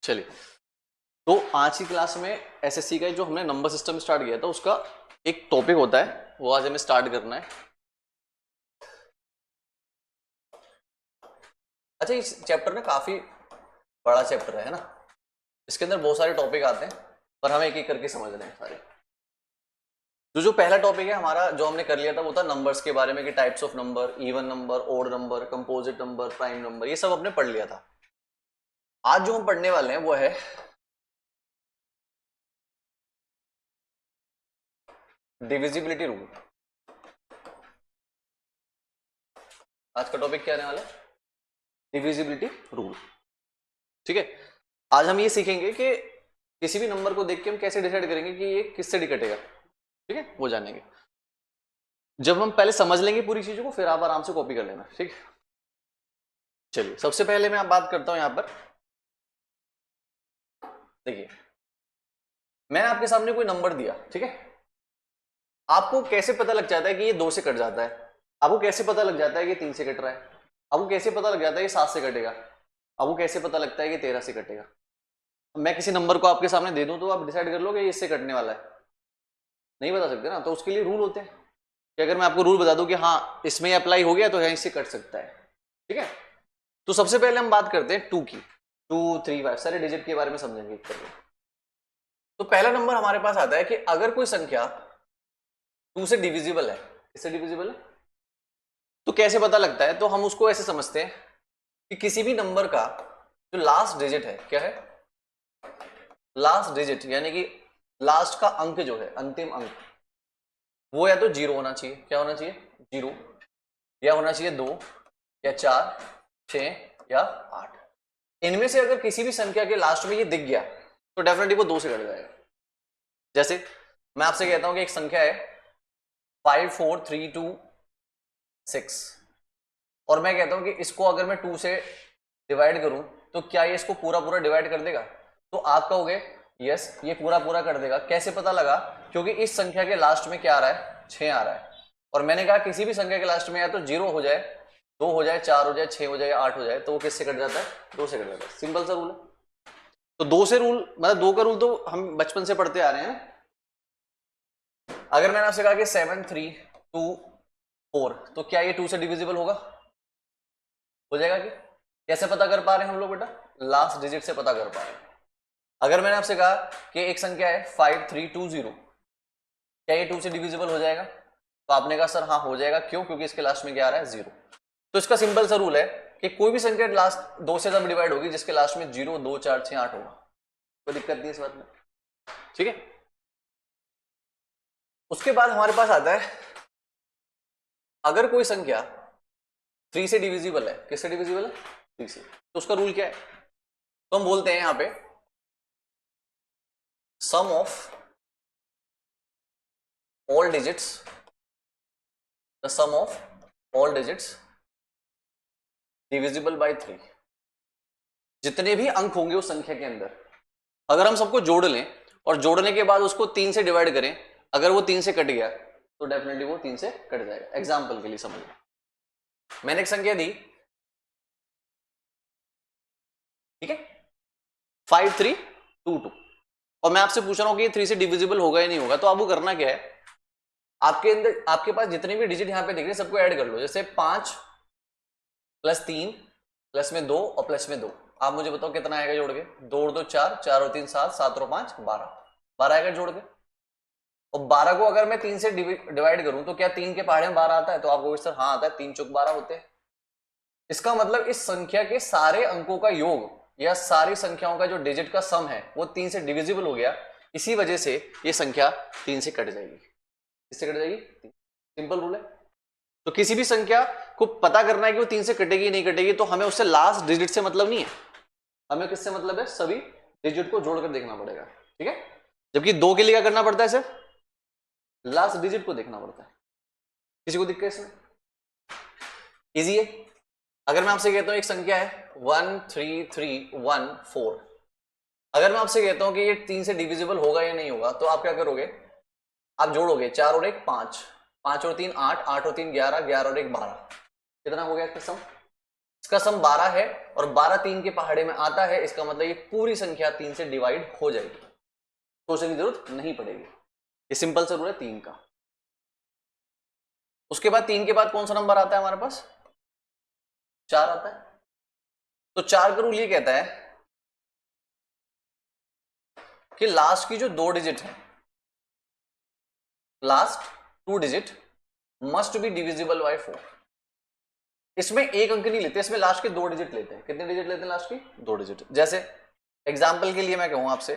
चलिए, तो आज की क्लास में एसएससी का जो हमने नंबर सिस्टम स्टार्ट किया था उसका एक टॉपिक होता है, वो आज हमें स्टार्ट करना है। अच्छा, इस चैप्टर में काफी बड़ा चैप्टर है ना, इसके अंदर बहुत सारे टॉपिक आते हैं, पर हमें एक एक करके समझ रहे हैं सारे। जो पहला टॉपिक है हमारा, जो हमने कर लिया था, वो था नंबर्स के बारे में कि types of number, even number, odd number, composite number, prime number, ये सब हमने पढ़ लिया था। आज जो हम पढ़ने वाले हैं वो है डिविजिबिलिटी रूल। आज का टॉपिक क्या आने वाला है? Divisibility rule. ठीक है, आज हम ये सीखेंगे कि किसी भी नंबर को देख के हम कैसे डिसाइड करेंगे कि ये किससे डिकटेगा। ठीक है, वो जानेंगे। जब हम पहले समझ लेंगे पूरी चीजों को, फिर आप आराम से कॉपी कर लेना। ठीक है, चलिए सबसे पहले मैं बात करता हूं यहां पर। देखिए, मैंने आपके सामने कोई नंबर दिया, ठीक है, आपको कैसे पता लग जाता है कि ये 2 से कट जाता है? आपको कैसे पता लग जाता है कि 3 से कट रहा है? आपको कैसे पता लग जाता है कि 7 से कटेगा? आपको कैसे पता लगता है कि 13 से कटेगा? मैं किसी नंबर को आपके सामने दे दूं तो आप डिसाइड कर लो कि ये इससे कटने वाला है? नहीं बता सकते ना। तो उसके लिए रूल होते हैं कि अगर मैं आपको रूल बता दूं कि हाँ इसमें अप्लाई हो गया तो यहीं से कट सकता है। ठीक है, तो सबसे पहले हम बात करते हैं 2 की। 2, 3, 5 सारे डिजिट के बारे में समझेंगे एक करके। तो पहला नंबर हमारे पास आता है कि अगर कोई संख्या 2 से डिविजिबल है। किससे डिविजिबल है? तो कैसे पता लगता है? तो हम उसको ऐसे समझते हैं कि किसी भी नंबर का जो लास्ट डिजिट है, क्या है? लास्ट डिजिट, यानी कि लास्ट का अंक जो है, अंतिम अंक, वो या तो 0 होना चाहिए। क्या होना चाहिए? 0, या होना चाहिए 2, या 4, 6 या 8। इनमें से अगर किसी भी संख्या के लास्ट में ये दिख गया तो डेफिनेटली वो 2 से कट जाएगा। जैसे मैं आपसे कहता हूं कि एक संख्या है 5, 4, 3, 2, 6, और मैं कहता हूं कि इसको अगर मैं 2 से डिवाइड करूं तो क्या ये इसको पूरा पूरा डिवाइड कर देगा? तो आप कहोगे यस, ये पूरा पूरा कर देगा। कैसे पता लगा? क्योंकि इस संख्या के लास्ट में क्या आ रहा है? 6 आ रहा है। और मैंने कहा किसी भी संख्या के लास्ट में या तो 0 हो जाए, 2 हो जाए, 4 हो जाए, 6 हो जाए, 8 हो जाए, तो वो किससे कट जाता है? 2 से कट जाता है। सिंपल सा रूल है। तो 2 से रूल, मतलब 2 का रूल तो हम बचपन से पढ़ते आ रहे हैं। अगर मैंने आपसे कहा कि 7, 3, 2, 4, तो क्या ये 2 से डिविजिबल होगा? हो जाएगा कि? कैसे पता कर पा रहे हैं हम लोग बेटा? लास्ट डिजिट से पता कर पा रहे हैं। अगर मैंने आपसे कहा कि एक संख्या है 5, 3, 2, 0, क्या ये 2 से डिविजिबल हो जाएगा? तो आपने कहा सर हाँ हो जाएगा। क्यों? क्योंकि इसके लास्ट में क्या आ रहा है? 0। तो इसका सिंपल सा रूल है कि कोई भी संख्या लास्ट 2 से जब डिवाइड होगी जिसके लास्ट में 0, 2, 4, 6, 8 होगा, कोई दिक्कत नहीं इस बात में। ठीक है, उसके बाद हमारे पास आता है अगर कोई संख्या 3 से डिविजिबल है। किससे डिविजिबल है? 3 से। तो उसका रूल क्या है? तो हम बोलते हैं यहां पे सम of all digits, the sum of all digits divisible by 3। जितने भी अंक होंगे उस संख्या के अंदर, अगर हम सबको जोड़ लें और जोड़ने के बाद उसको 3 से डिवाइड करें, अगर वो 3 से कट गया तो डेफिनेटली वो 3 से कट जाएगा। एग्जाम्पल के लिए समझ लो, मैंने एक संख्या दी, ठीक है, 5, 3, 2, 2, और मैं आपसे पूछ रहा हूं कि ये 3 से डिविजिबल होगा या नहीं होगा। तो आपको करना क्या है? आपके अंदर, आपके पास जितने भी डिजिट यहां पे दिख रहे हैं सबको ऐड कर लो। जैसे 5 + 3 प्लस में 2 और प्लस में 2, आप मुझे बताओ कितना आएगा जोड़ के? 2 और 2 4, 4 और 3 7, 7 और 5 12, 12 आएगा जोड़ के। और 12 को अगर मैं 3 से डिवाइड करूं तो क्या 3 के पहाड़े में 12 आता है? तो आपको सर हाँ आता है, 3 चौक 12 होते हैं। इसका मतलब इस संख्या के सारे अंकों का योग या सारी संख्याओं का जो डिजिट का सम है वो 3 से डिविजिबल हो गया। इसी वजह से ये संख्या 3 से कट जाएगी। किससे कट जाएगी? सिंपल रूल है। तो किसी भी संख्या को पता करना है कि वो 3 से कटेगी नहीं कटेगी, तो हमें उससे लास्ट डिजिट से मतलब नहीं है, हमें किससे मतलब है? सभी डिजिट को जोड़कर देखना पड़ेगा। ठीक है, जबकि 2 के लिए क्या करना पड़ता है? सिर्फ लास्ट डिजिट को देखना पड़ता है। किसी को दिक्कत इसमें? इजी है। अगर मैं आपसे कहता हूं एक संख्या है 1, 3, 3, 1, 4, अगर मैं आपसे कहता हूं कि ये 3 से डिविजिबल होगा या नहीं होगा, तो आप क्या करोगे? आप जोड़ोगे 4 और 1 5, 5 और 3 8, 8 और 3 11, 11 और 1 12, कितना हो गया इसका सम? इसका सम 12 है और 12 3 के पहाड़े में आता है, इसका मतलब ये पूरी संख्या 3 से डिवाइड हो जाएगी, सोचने की जरूरत नहीं पड़ेगी। ये सिंपल सा रूल है 3 का। उसके बाद 3 के बाद कौन सा नंबर आता है हमारे पास? 4 आता है। तो 4 का रूल ये कहता है कि लास्ट की जो 2 डिजिट है, last 2 digit must be divisible bye 4। इसमें एक अंक नहीं लेते, इसमें लास्ट के 2 डिजिट लेते हैं। कितने डिजिट लेते हैं लास्ट की? 2 डिजिट। जैसे एग्जाम्पल के लिए मैं कहूं आपसे,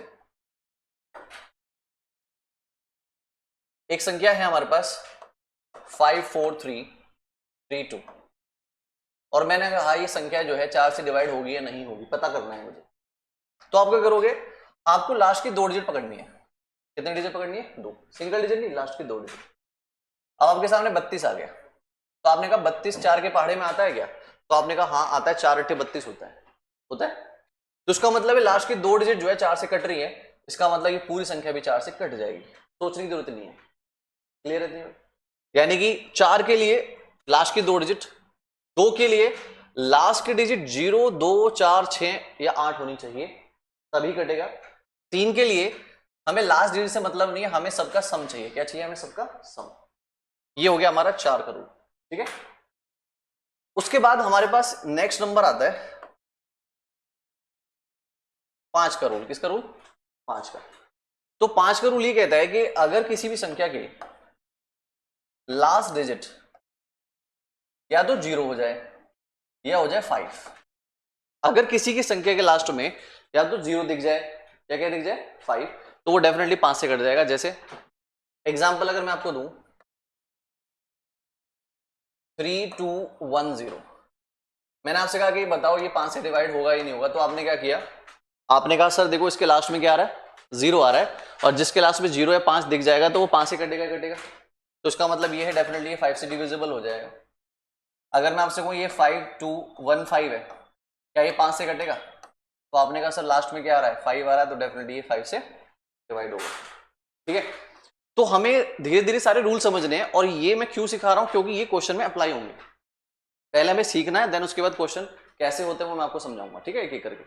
एक संख्या है हमारे पास 54332 और मैंने कहा ये संख्या जो है 4 से डिवाइड होगी या नहीं होगी, पता करना है मुझे। तो आप क्या करोगे? आपको लास्ट की 2 डिजिट पकड़नी है। कितनी डिजिट पकड़नी है? 2। सिंगल डिजिट नहीं, लास्ट की 2 डिजिट। अब आपके सामने 32 आ गया, तो आपने कहा 32 4 के पहाड़े में आता है क्या? तो आपने कहा हाँ आता है, 4 8 32 होता है, होता है। तो इसका मतलब है लास्ट की 2 डिजिट जो है 4 से कट रही है, इसका मतलब ये पूरी संख्या भी 4 से कट जाएगी, सोचने की जरूरत नहीं है। क्लियर है? यानी कि 4 के लिए लास्ट की 2 डिजिट, 2 के लिए लास्ट की डिजिट 0 2 4 6 या 8 होनी चाहिए, तभी कटेगा। 3 के लिए हमें लास्ट डिजिट से मतलब नहीं है, हमें सबका सम चाहिए। क्या चाहिए हमें? सबका सम। ये हो गया हमारा 4 का रूल, ठीक है। उसके बाद हमारे पास नेक्स्ट नंबर आता है 5 का रूल। किसका रूल? 5 का। तो 5 का रूल ये कहता है कि अगर किसी भी संख्या के लास्ट डिजिट या तो 0 हो जाए या हो जाए 5, अगर किसी की संख्या के लास्ट में या तो 0 दिख जाए या क्या दिख जाए 5, तो वो डेफिनेटली 5 से कट जाएगा। जैसे एग्जांपल अगर मैं आपको दूं 3210, मैंने आपसे कहा कि बताओ ये 5 से डिवाइड होगा ही नहीं होगा, तो आपने क्या किया? आपने कहा सर देखो इसके लास्ट में क्या आ रहा है? 0 आ रहा है, और जिसके लास्ट में 0 या 5 दिख जाएगा तो वो 5 से कटेगा कटेगा। तो इसका मतलब ये है डेफिनेटली ये 5 से डिविजिबल हो जाएगा। अगर मैं आपसे कहूँ ये 5215 है, क्या ये 5 से कटेगा? तो आपने कहा सर लास्ट में क्या आ रहा है? 5 आ रहा है, तो डेफिनेटली ये 5 से डिवाइड होगा, ठीक है। तो हमें धीरे धीरे सारे रूल समझने हैं, और ये मैं क्यों सिखा रहा हूं? क्योंकि ये क्वेश्चन में अप्लाई होंगे। पहले हमें सीखना है, देन उसके बाद क्वेश्चन कैसे होते हैं वो मैं आपको समझाऊंगा, ठीक है, एक एक करके।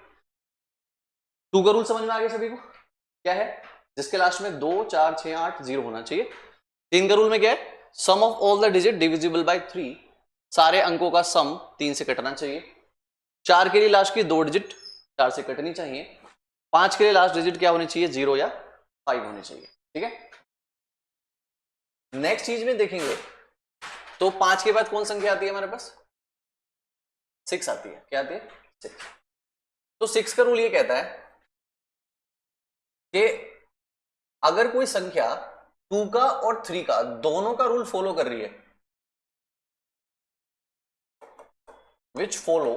2 का रूल समझ में आ गया सभी को? क्या है? जिसके लास्ट में 2 4 6 8 0 होना चाहिए। 3 का रूल में क्या है? Sum of all the digit divisible by 3, सारे अंकों का सम 3 से कटना चाहिए। 4 के लिए लास्ट की 2 डिजिट 4 से कटनी चाहिए। 5 के लिए लास्ट डिजिट क्या होनी चाहिए? 0 या 5 होनी चाहिए, ठीक है। नेक्स्ट चीज में देखेंगे तो 5 के बाद कौन संख्या आती है हमारे पास? 6 आती है। क्या आती है? 6। तो 6 का रूल ये कहता है कि अगर कोई संख्या 2 का और 3 का दोनों का रूल फॉलो कर रही है, विच फॉलो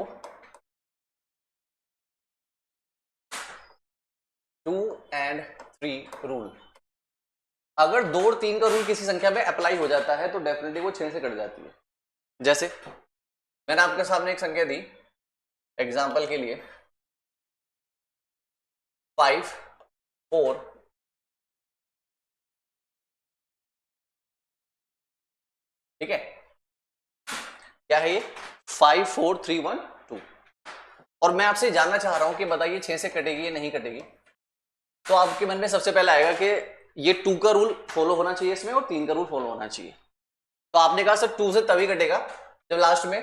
2 and 3 रूल, अगर 2 और 3 का रूल किसी संख्या पे अप्लाई हो जाता है तो डेफिनेटली वो 6 से कट जाती है। जैसे मैंने आपके सामने एक संख्या दी एग्जाम्पल के लिए 5 4 ठीक है, क्या है ये? 5 4 3 1 2, और मैं आपसे जानना चाह रहा हूं कि बताइए 6 से कटेगी या नहीं कटेगी। तो आपके मन में सबसे पहले आएगा कि ये 2 का रूल फॉलो होना चाहिए इसमें और 3 का रूल फॉलो होना चाहिए। तो आपने कहा सर 2 से तभी कटेगा जब लास्ट में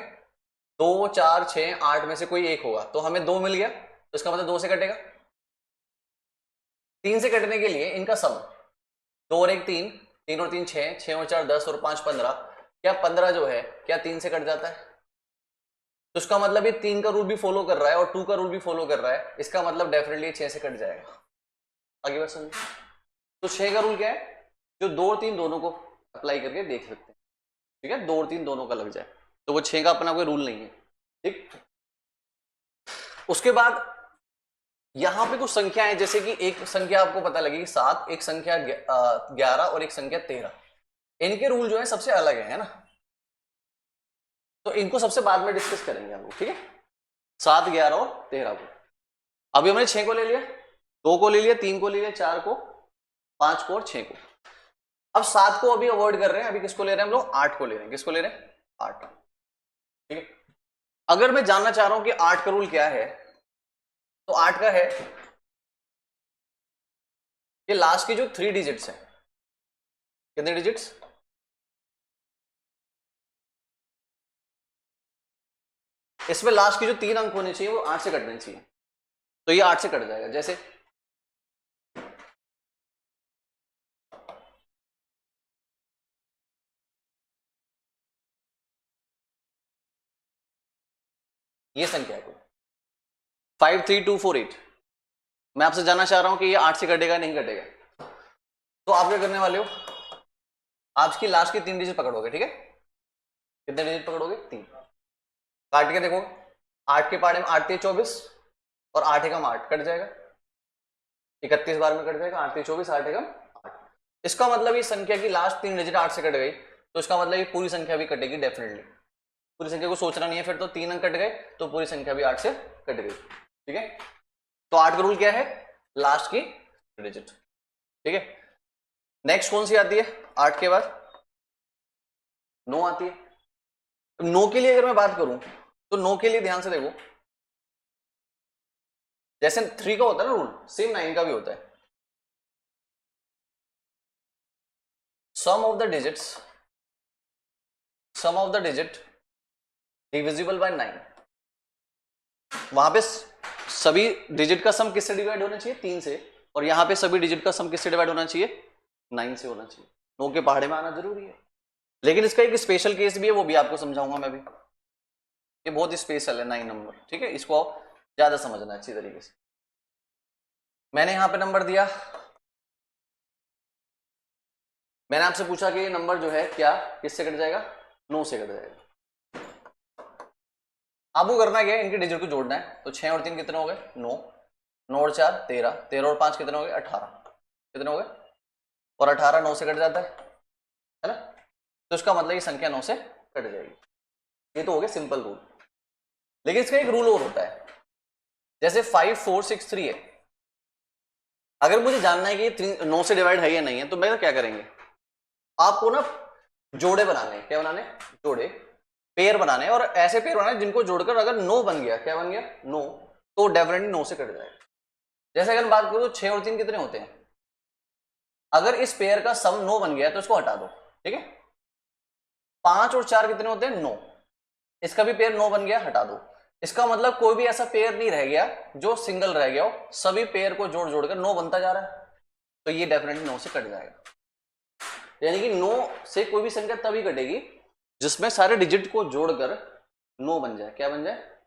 2 4 6 8 में से कोई एक होगा, तो हमें 2 मिल गया, तो इसका मतलब 2 से कटेगा। 3 से कटने के लिए इनका सम 2 और 1 3, 3 और 3 6, 6 और 4 10 और 5 15, क्या 15 जो है क्या 3 से कट जाता है? तो इसका मतलब ये 3 का रूल भी फॉलो कर रहा है और 2 का रूल भी फॉलो कर रहा है, इसका मतलब डेफिनेटली 6 से कट जाएगा। आगे बात समझ। तो 6 का रूल क्या है? जो 2 और 3 दोनों को अप्लाई करके देख सकते हैं, ठीक है, 2 और 3 दोनों का लग जाए, तो वो 6 का अपना कोई रूल नहीं है, ठीक। उसके बाद यहां पे कुछ संख्या है, जैसे कि एक संख्या आपको पता लगेगी 7, एक संख्या 11 और एक संख्या 13, इनके रूल जो है सबसे अलग है ना, तो इनको सबसे बाद में डिस्कस करेंगे हम लोग, ठीक है। 7 11 और 13 को अभी हमने 6 को ले लिया, 2 को ले लिया, 3 को ले लिया, 4 को, 5 को और 6 को। अब 7 को अभी अवॉइड कर रहे हैं, अभी किसको ले रहे हैं हम लोग? 8 को ले रहे हैं। किसको ले रहे हैं? 8, ठीक है। अगर मैं जानना चाह रहा हूं कि 8 का रूल क्या है, तो 8 का है कि लास्ट की जो 3 डिजिट्स है, कितने डिजिट्स, इसमें लास्ट की जो 3 अंक होने चाहिए वो 8 से कटने चाहिए। तो ये 8 से कट जाएगा। जैसे ये संख्या है कोई 53248, मैं आपसे जानना चाह रहा हूं कि ये 8 से कटेगा नहीं कटेगा। तो आप क्या करने वाले हो, आज की लास्ट की 3 डिजिट पकड़ोगे, ठीक है, कितने डिजिट पकड़ोगे, 3, काट के देखो, 8 के पाड़े में 8 3 24 और 8 एकम 8 कट जाएगा, 31 बार में कट जाएगा, 8 3 24 8 एकम 8। इसका मतलब ये संख्या की लास्ट 3 डिजिट 8 से कट गई, तो इसका मतलब ये पूरी संख्या भी कटेगी डेफिनेटली। पूरी संख्या को सोचना नहीं है फिर तो, 3 अंक कट गए तो पूरी संख्या भी 8 से कट गई, ठीक है। तो 8 का रूल क्या है, लास्ट की डिजिट, ठीक है। नेक्स्ट कौन सी आती है 8 के बाद, 9 आती है। 9 के लिए अगर मैं बात करूं तो 9 के लिए ध्यान से देखो, जैसे 3 का होता है ना रूल, सेम 9 का भी होता है। Sum of the digit divisible by 9, वहां पे सभी डिजिट का सम किससे डिवाइड होना चाहिए, 3 से, और यहां पे सभी डिजिट का सम किससे डिवाइड होना चाहिए, 9 से होना चाहिए। 9 के पहाड़े में आना जरूरी है, लेकिन इसका एक स्पेशल केस भी है, वो भी आपको समझाऊंगा मैं भी। ये बहुत स्पेशल है 9 नंबर, ठीक है, इसको ज्यादा समझना अच्छी तरीके से। मैंने यहां पे नंबर दिया, मैंने आपसे पूछा कि ये नंबर जो है क्या किससे कट जाएगा, 9 से कट जाएगा। आपको करना क्या है, इनके डिजिट को जोड़ना है। तो 6 और 3 कितने हो गए, 9, 9 और 4 13, 13 और 5 कितने हो गए, 18, कितने हो गए, और 18 9 से कट जाता है ना, तो इसका मतलब ये संख्या 9 से कट जाएगी। ये तो हो गया सिंपल रूल। लेकिन इसका एक रूल और होता है, जैसे 5 4 6 3 है, अगर मुझे जानना है कि ये 9 से डिवाइड है या नहीं है, तो मैं क्या करेंगे, आपको ना जोड़े बनाने हैं। क्या बनाने, जोड़े, पेयर बनाने हैं, और ऐसे पेयर बनाने जिनको जोड़कर अगर 9 बन गया, क्या बन गया, 9, तो डेफिनेटली 9 से कट जाएगा। जैसे अगर बात करूं तो 6 और 3 कितने होते हैं, अगर इस पेयर का सम 9 बन गया तो इसको हटा दो, ठीक है। 5 और 4 कितने होते हैं, 9, इसका भी पेयर 9 बन गया, हटा दो। इसका मतलब कोई भी ऐसा पेयर नहीं रह गया जो सिंगल रह गया हो, सभी पेयर को जोड़ जोड़कर 9 बनता जा रहा है, तो ये डेफिनेटली 9 से कट जाएगा। यानी कि 9 से कोई भी संख्या तभी कटेगी जिसमें सारे डिजिट को जोड़कर 9 बन जाए। क्या बन जाए,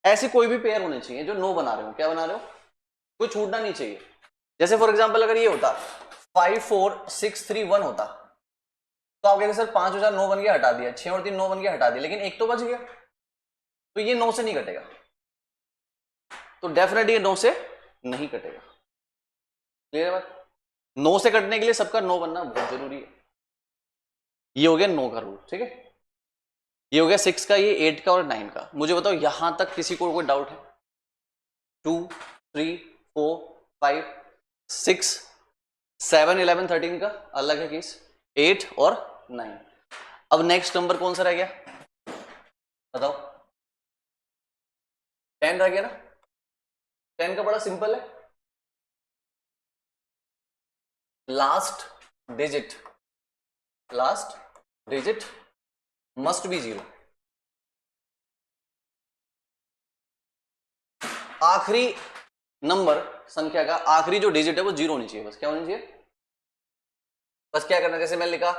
ऐसी कोई भी पेयर होने चाहिए जो 9 बना रहे हो। क्या बना रहे हो, कोई छूटना नहीं चाहिए। जैसे फॉर एग्जांपल अगर ये होता 5 4 6 3 1 होता, तो आप कहते सर 5 और 4 9 बन गया, हटा दिया, 6 और 3 9 बन गया, हटा दिया, लेकिन एक तो बच गया, तो ये 9 से नहीं कटेगा। तो डेफिनेटली ये 9 से नहीं कटेगा। क्लियर है बात, 9 से कटने के लिए सबका 9 बनना बहुत जरूरी है। ये हो गया 9 का रूल, ठीक है। ये हो गया 6 का, ये 8 का और 9 का। मुझे बताओ यहां तक किसी को कोई डाउट है, 2 3 4 5 6 7 11 13 का अलग है केस, 8 और 9। अब नेक्स्ट नंबर कौन सा रह गया, बताओ, 10 रह गया ना। 10 का बड़ा सिंपल है, लास्ट डिजिट मस्ट बी 0। आखिरी नंबर संख्या का आखिरी जो डिजिट है वो 0 होनी चाहिए, बस क्या होनी चाहिए, बस क्या करना है, जैसे मैंने लिखा,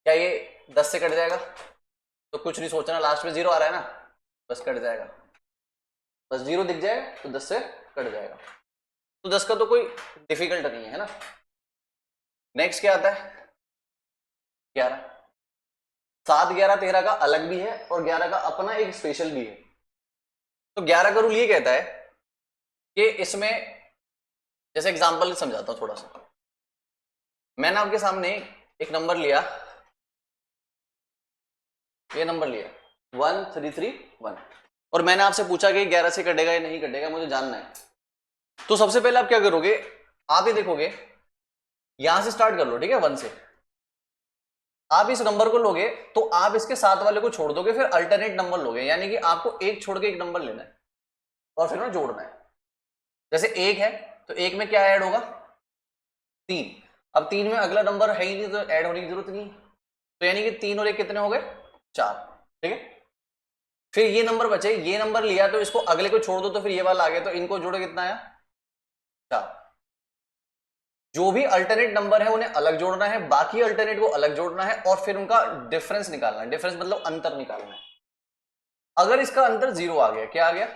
क्या ये 10 से कट जाएगा, तो कुछ नहीं सोचना, लास्ट में 0 आ रहा है ना, बस कट जाएगा, बस 0 दिख जाए तो 10 से कट जाएगा। तो 10 का तो कोई डिफिकल्ट नहीं है ना। नेक्स्ट क्या आता है, 11। 7 11 13 का अलग भी है और 11 का अपना एक स्पेशल भी है। तो 11 का रूल ये कहता है कि इसमें, जैसे एग्जांपल समझाता हूं थोड़ा सा, मैंने आपके सामने एक नंबर लिया, ये नंबर लिया 1331, और मैंने आपसे पूछा कि 11 से कटेगा या नहीं कटेगा, मुझे जानना है। तो सबसे पहले आप क्या करोगे, आप ये देखोगे, यहां से स्टार्ट कर लो, ठीक है, 1 से, आप इस नंबर को लोगे तो आप इसके साथ वाले को छोड़ दोगे, फिर अल्टरनेट नंबर लोगे, यानी कि आपको एक छोड़ के एक नंबर लेना है और फिर ना जोड़ना है। जैसे एक है तो एक में क्या ऐड होगा, 3। अब 3 में अगला नंबर है ही नहीं तो ऐड होने की जरूरत नहीं, तो यानी कि 3 और 1 कितने हो गए, 4। ठीक है, फिर ये नंबर बचे, ये नंबर लिया तो इसको अगले को छोड़ दो तो फिर ये वाला आ गया, तो इनको जोड़ो कितना आया, 4। जो भी अल्टरनेट नंबर है उन्हें अलग जोड़ना है, बाकी अल्टरनेट को अलग जोड़ना है और फिर उनका डिफरेंस निकालना है। डिफरेंस मतलब अंतर निकालना है। अगर इसका अंतर 0 आ गया, क्या आ गया,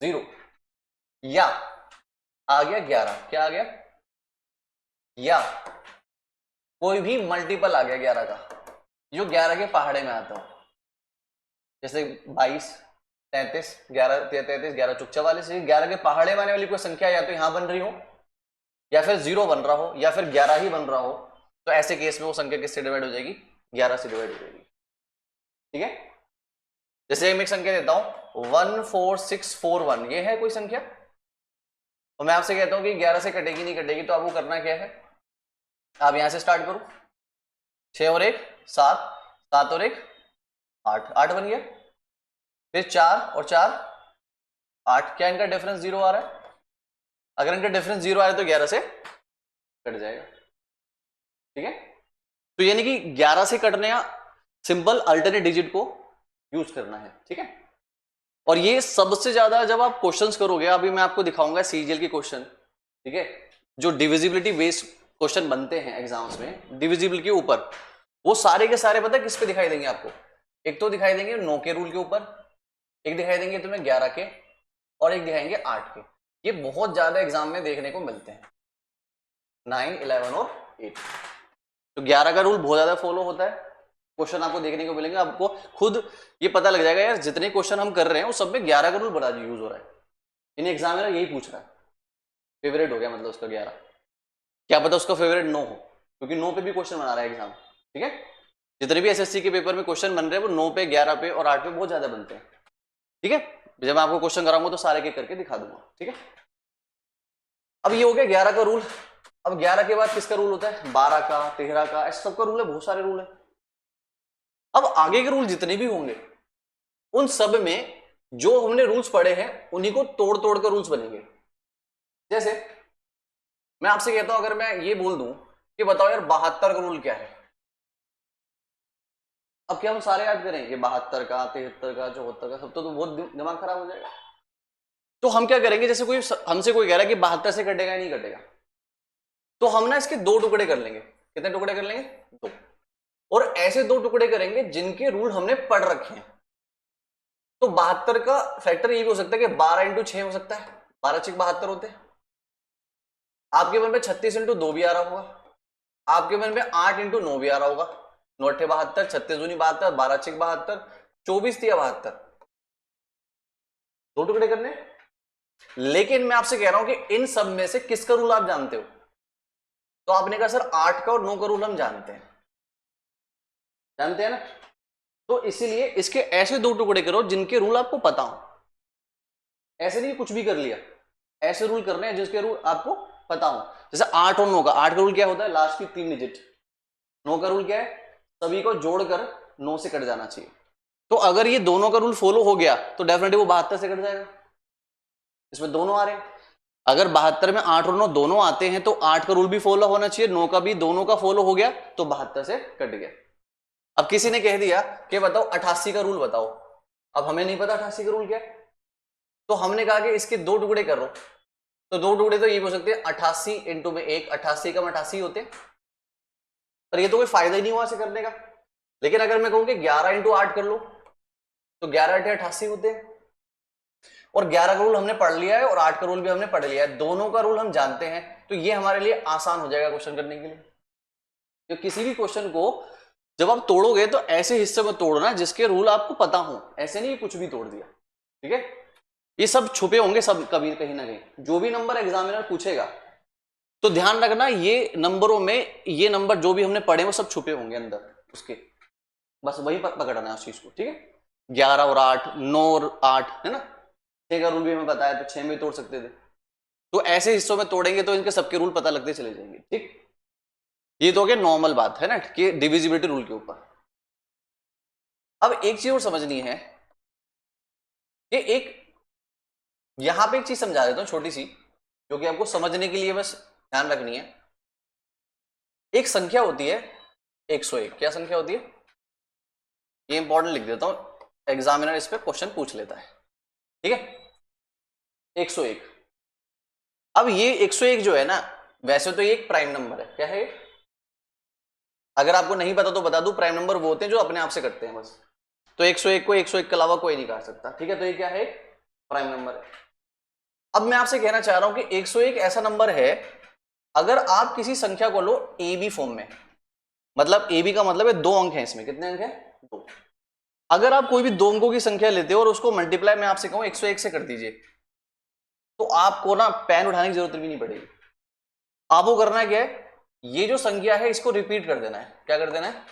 0, या आ गया 11, क्या आ गया, या कोई भी मल्टीपल आ गया 11 का, जो 11 के पहाड़े में आता हो, जैसे 22, 33, 11, 33, 11 चुक 44, 11 के पहाड़े में आने वाली कोई संख्या या तो यहां बन रही हो, या फिर 0 बन रहा हो, या फिर 11 ही बन रहा हो, तो ऐसे केस में वो संख्या किससे डिवाइड हो जाएगी, 11 से डिवाइड हो जाएगी। ठीक है, जैसे मैं एक संख्या देता हूं 14641, ये है कोई संख्या, और मैं आपसे कहता हूं कि 11 से कटेगी नहीं कटेगी, तो आपको करना क्या है, आप यहां से स्टार्ट करो, 6 और 1 7, 7 और 1 8, 8 बन गया, फिर 4 और 4 8, क्या इनका डिफरेंस 0 आ रहा है, अगर इनका डिफरेंस 0 आए तो 11 से कट जाएगा। ठीक है, तो यानी कि 11 से कटने या सिंपल अल्टरनेट डिजिट को यूज करना है। ठीक है, और ये सबसे ज्यादा जब आप क्वेश्चंस करोगे, अभी मैं आपको दिखाऊंगा सीजीएल के क्वेश्चन, ठीक है, जो डिविजिबिलिटी बेस्ड क्वेश्चन बनते हैं एग्जाम्स में डिविजिबल के ऊपर, वो सारे के सारे पता है किस पे दिखाई देंगे आपको, एक तो दिखाई देंगे 9 के रूल के ऊपर, एक दिखाई देंगे तुम्हें 11 के, और एक दिखाएंगे 8 के। ये बहुत ज्यादा एग्जाम में देखने को मिलते हैं, 9, 11 और 8। तो 11 का रूल बहुत ज्यादा फॉलो होता है, क्वेश्चन आपको देखने को मिलेंगे, आपको खुद ये पता लग जाएगा यार जितने क्वेश्चन हम कर रहे हैं उस सब में 11 का रूल बड़ा यूज हो रहा है। इन एग्जामिनर यही पूछ रहा है, फेवरेट हो गया मतलब उसका 11, क्या पता उसका फेवरेट 9 हो, क्योंकि 9 पे भी क्वेश्चन बना रहा है एग्जाम। ठीक है, जितने भी एसएससी के पेपर में क्वेश्चन बन रहे हैं वो 9 पे, 11 पे और 8 पे बहुत ज्यादा बनते हैं। ठीक है, जब मैं आपको क्वेश्चन कराऊंगा तो सारे के करके दिखा दूंगा। ठीक है, अब ये हो गया 11 का रूल। अब 11 के बाद किसका रूल होता है, 12 का, 13 का, ऐसा सबका रूल है, बहुत सारे रूल है। अब आगे के रूल जितने भी होंगे उन सब में जो हमने रूल्स पढ़े हैं उन्हीं को तोड़ तोड़ कर रूल्स बनेंगे। जैसे मैं आपसे कहता हूं, अगर मैं ये बोल दूं कि बताओ यार 72 का रूल क्या है, अब क्या हम सारे याद करेंगे 72 का, 73 का, 74 का, सब तो बहुत दिमाग खराब हो जाएगा। तो हम क्या करेंगे, जैसे कोई हमसे कोई कह रहा है कि 72 से कटेगा या नहीं कटेगा, तो हम ना इसके 2 टुकड़े कर लेंगे। कितने टुकड़े कर लेंगे, 2, और ऐसे 2 टुकड़े करेंगे जिनके रूल हमने पढ़ रखे हैं। तो 72 का फैक्टर ये भी हो सकता है कि 12 इंटू 6 हो सकता है, 12 6 72 होते हैं। आपके मन में 36 इंटू 2 भी आ रहा होगा, आपके मन में 8 इंटू 9 भी आ रहा होगा, 9 8 72, 36 दूनी 72, 12 6 72, 24 3 72, 2 टुकड़े करने। लेकिन मैं आपसे कह रहा हूं कि इन सब में से किसका रूल आप जानते हो, तो आपने कहा सर 8 का और 9 का रूल हम जानते हैं, जानते हैं ना, तो इसीलिए इसके ऐसे 2 टुकड़े करो जिनके रूल आपको पता हो। ऐसे नहीं कुछ भी कर लिया, ऐसे रूल करने हैं जिसके रूल आपको पता हो। जैसे 8 और 9 का, 8 का रूल क्या होता है, लास्ट की 3 डिजिट। 9 का रूल क्या है, सभी को जोड़कर 9 से कट जाना चाहिए। तो अगर ये दोनों का रूल फॉलो हो गया तो डेफिनेटली वो 72 से कट जाएगा, इसमें दोनों आ रहे हैं। अगर 72 में 8 और 9 दोनों आते हैं तो 8 का रूल भी फॉलो होना चाहिए, 9 का भी, दोनों का फॉलो हो गया तो 72 से कट गया। अब किसी ने कह दिया कि बताओ 88 का रूल बताओ, अब हमें नहीं पता 88 का रूल क्या है, तो हमने कहा कि इसके 2 टुकड़े कर लो। तो 2 टुकड़े तो ये हो सकते हैं 88 इंटू में 1, 88 का 88 होते हैं, पर ये तो कोई फायदा ही नहीं हुआ से करने का। लेकिन अगर मैं कहूं कि 11 इंटू 8 कर लो तो 11 8 88 होते हैं, और 11 का रूल हमने पढ़ लिया है और 8 का रूल भी हमने पढ़ लिया है, दोनों का रूल हम जानते हैं, तो ये हमारे लिए आसान हो जाएगा क्वेश्चन करने के लिए। तो किसी भी क्वेश्चन को जब आप तोड़ोगे तो ऐसे हिस्से में तोड़ना जिसके रूल आपको पता हो, ऐसे नहीं कुछ भी तोड़ दिया। ठीक है, ये सब छुपे होंगे सब कभी कहीं ना कहीं, जो भी नंबर एग्जामिनर पूछेगा तो ध्यान रखना ये नंबरों में, ये नंबर जो भी हमने पढ़े वो सब छुपे होंगे अंदर उसके, बस वही पकड़ना है उस चीज को। ठीक है, 11 और 8, 9 और 8 है ना, 6 का रूल भी हमें बताया तो 6 में तोड़ सकते थे। तो ऐसे हिस्सों में तोड़ेंगे तो इनके सबके रूल पता लगते चले जाएंगे। ठीक, ये तो हो गया नॉर्मल बात है ना कि डिविजिबिलिटी रूल के ऊपर। अब एक चीज और समझनी है कि एक यहां पे एक चीज समझा देता हूं छोटी सी, जो कि आपको समझने के लिए बस ध्यान रखनी है। एक संख्या होती है 101। क्या संख्या होती है? ये इंपॉर्टेंट लिख देता हूं, एग्जामिनर इस पे क्वेश्चन पूछ लेता है, ठीक है। 101। अब ये 101 जो है ना, वैसे तो ये एक प्राइम नंबर है। क्या है? अगर आपको नहीं पता तो बता दूं, प्राइम नंबर वो होते हैं जो अपने आप से कटते हैं बस। तो 101 को 101 के अलावा कोई नहीं काट सकता, ठीक है। तो ये क्या है? प्राइम नंबर है। अब मैं आपसे कहना चाह रहा हूं कि 101 ऐसा नंबर है, अगर आप किसी संख्या को लो ए बी फॉर्म में, मतलब ए बी का मतलब है 2 अंक है इसमें। कितने अंक है? 2। अगर आप कोई भी 2 अंकों की संख्या लेते हो और उसको मल्टीप्लाई मैं आपसे कहूं 101 से कर दीजिए, तो आपको ना पेन उठाने की जरूरत भी नहीं पड़ेगी। आपको करना क्या है, ये जो संख्या है इसको रिपीट कर देना है। क्या कर देना है?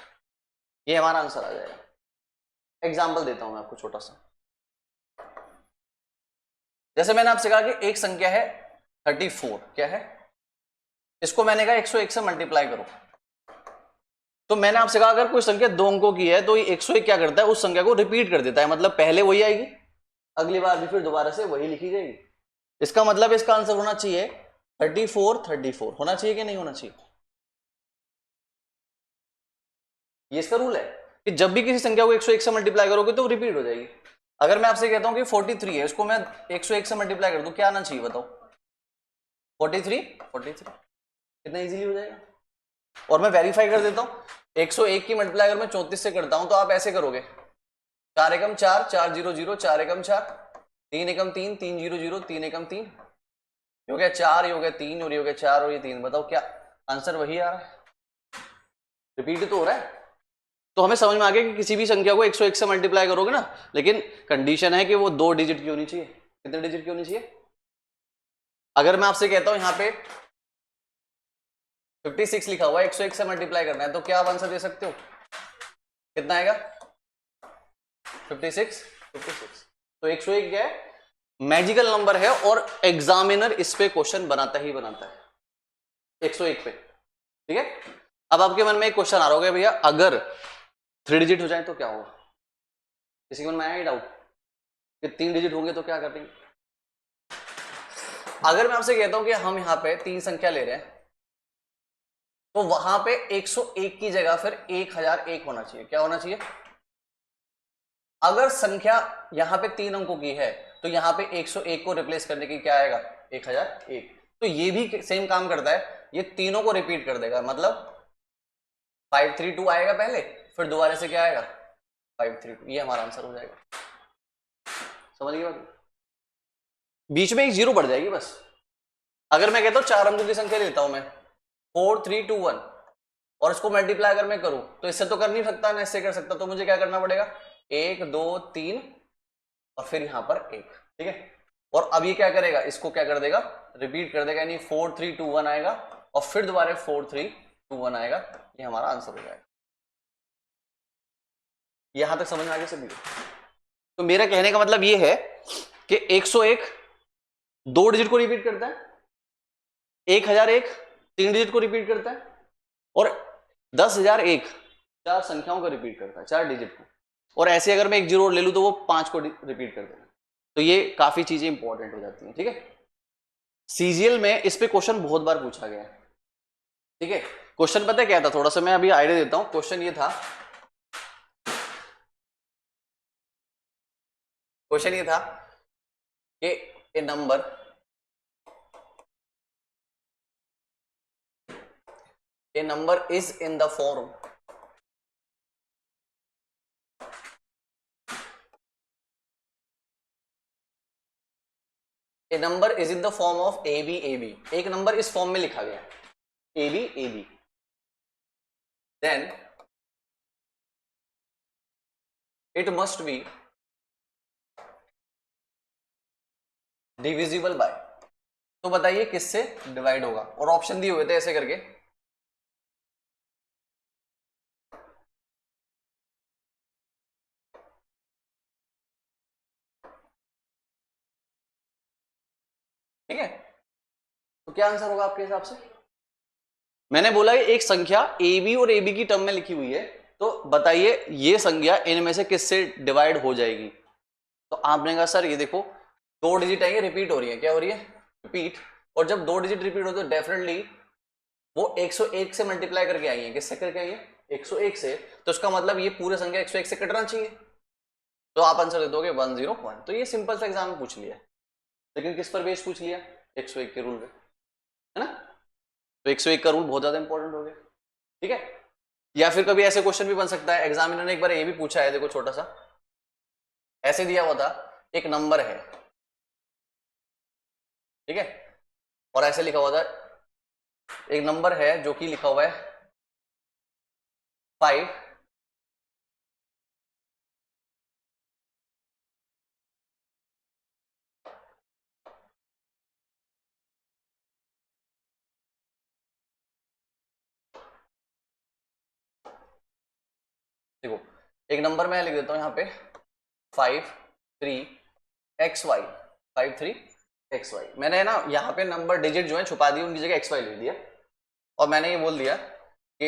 ये हमारा आंसर आ जाएगा। एग्जाम्पल देता हूं मैं आपको छोटा सा। जैसे मैंने आपसे कहा कि एक संख्या है 34। क्या है? इसको मैंने कहा 101 से मल्टीप्लाई करो। तो मैंने आपसे कहा अगर कोई संख्या 2 अंकों की है तो ये 101 क्या करता है, उस संख्या को रिपीट कर देता है। मतलब पहले वही आएगी, अगली बार भी फिर दोबारा से वही लिखी जाएगी। इसका मतलब इसका आंसर होना चाहिए 34 34। होना चाहिए कि नहीं होना चाहिए? ये इसका रूल है कि जब भी किसी संख्या को 101 से मल्टीप्लाई करोगे तो रिपीट हो जाएगी। अगर मैं आपसे कहता हूं कि 43 है, इसको मैं 101 से मल्टीप्लाई कर दूं, क्या आना चाहिए बताओ? 43 43। कितना इजीली हो जाएगा। और मैं वेरीफाई कर देता हूं, 101 की मल्टीप्लाई अगर मैं 34 से करता हूं तो आप ऐसे करोगे, 4 एकम 4 4 0 0 4 एकम 4 3 एकम 3 3 0 0 3 एकम 3, ये हो गया 4, ये हो गया 3 और ये हो गया 4 और ये 3। बताओ क्या आंसर वही आ रहा है? रिपीट तो हो रहा है। तो हमें समझ में आ गया कि किसी भी संख्या को 101 से मल्टीप्लाई करोगे ना, लेकिन कंडीशन है कि वो 2 डिजिट की होनी चाहिए। कितने डिजिट की होनी चाहिए? अगर मैं आपसे कहता हूं यहां पे 56 लिखा हुआ है, 101 से मल्टीप्लाई करना है, तो क्या आप आंसर दे सकते हो? कितना आएगा? 56 56। तो 101 क्या है? मैजिकल नंबर है और एग्जामिनर इस पे क्वेश्चन बनाता ही बनाता है 101 पे, ठीक है। अब आपके मन में एक क्वेश्चन आ रहा होगा भैया, अगर 3 डिजिट हो जाए तो क्या होगा? किसी के मन में आया डाउट कि 3 डिजिट होंगे तो क्या करेंगे? अगर मैं आपसे कहता हूं कि हम यहां पे 3 संख्या ले रहे हैं, तो वहां पे 101 की जगह फिर 1001 होना चाहिए। क्या होना चाहिए? अगर संख्या यहां पे 3 अंकों की है तो यहां पे 101 को रिप्लेस करने की क्या आएगा? 1001। तो ये भी सेम काम करता है, ये तीनों को रिपीट कर देगा। मतलब 532 आएगा पहले, फिर दोबारा से क्या आएगा? 532। ये हमारा आंसर हो जाएगा। समझ गए बात? बीच में एक जीरो बढ़ जाएगी बस। अगर मैं कहता हूं 4 अंकों की संख्या लेता हूं मैं 4321, और इसको मल्टीप्लाई अगर मैं करूं तो इससे तो कर नहीं सकता, मैं इससे कर सकता, तो मुझे क्या करना पड़ेगा? 1 2 3 और फिर यहां पर 1, ठीक है। और अब ये क्या करेगा? इसको क्या कर देगा? रिपीट कर देगा, यानी 4321 आएगा और फिर दोबारा 4321 आएगा। ये हमारा आंसर हो जाएगा। यहां तक समझ में आ गया सभी? तो मेरा कहने का मतलब ये है कि 101 2 डिजिट को रिपीट करता है, 1001 3 डिजिट को रिपीट करता है, और 10001 4 संख्याओं को रिपीट करता है, 4 डिजिट को। और ऐसे अगर मैं एक जीरो ले लूं तो वो 5 को रिपीट कर देगा। तो ये काफी चीजें इंपॉर्टेंट हो जाती हैं, ठीक है। सीजीएल में इस पे क्वेश्चन बहुत बार पूछा गया है, ठीक है। क्वेश्चन पता है क्या था? थोड़ा सा मैं अभी आइडिया देता हूं। क्वेश्चन ये था, क्वेश्चन ये था कि a number is in the form a number is in the form of A B A B. एक नंबर इस फॉर्म में लिखा गया A B A B, then it must be divisible by. तो बताइए किससे डिवाइड होगा? और ऑप्शन दिए हुए थे ऐसे करके, ठीक है। तो क्या आंसर होगा आपके हिसाब से? मैंने बोला कि एक संख्या ए बी और ए बी की टर्म में लिखी हुई है, तो बताइए ये संख्या इनमें से किससे डिवाइड हो जाएगी। तो आपने कहा सर ये देखो 2 डिजिट है, ये रिपीट हो रही है, क्या हो रही है, रिपीट। और जब 2 डिजिट रिपीट होते तो डेफिनेटली वो 101 से मल्टीप्लाई करके आई है, किससे करके आई है, 101 से। तो उसका मतलब ये पूरे संख्या 101 से कटना चाहिए, तो आप आंसर दे दोगे 101। तो ये सिंपल सा एग्जाम में पूछ लिया, लेकिन किस पर बेस पूछ लिया, 101 के रूल पे, है ना। तो 101 का रूल बहुत ज्यादा इंपॉर्टेंट हो गया, ठीक है। या फिर कभी ऐसे क्वेश्चन भी बन सकता है, एग्जामिनर ने एक बार ये भी पूछा है, देखो छोटा सा ऐसे दिया हुआ था, एक नंबर है, ठीक है, और ऐसे लिखा हुआ था, एक नंबर है जो कि लिखा हुआ है 5 देखो एक नंबर मैं लिख देता हूं यहां पे 53xy 53xy। मैंने ना यहाँ पे नंबर डिजिट जो है छुपा दिए, उनकी जगह xy लिख दिया, और मैंने ये बोल दिया कि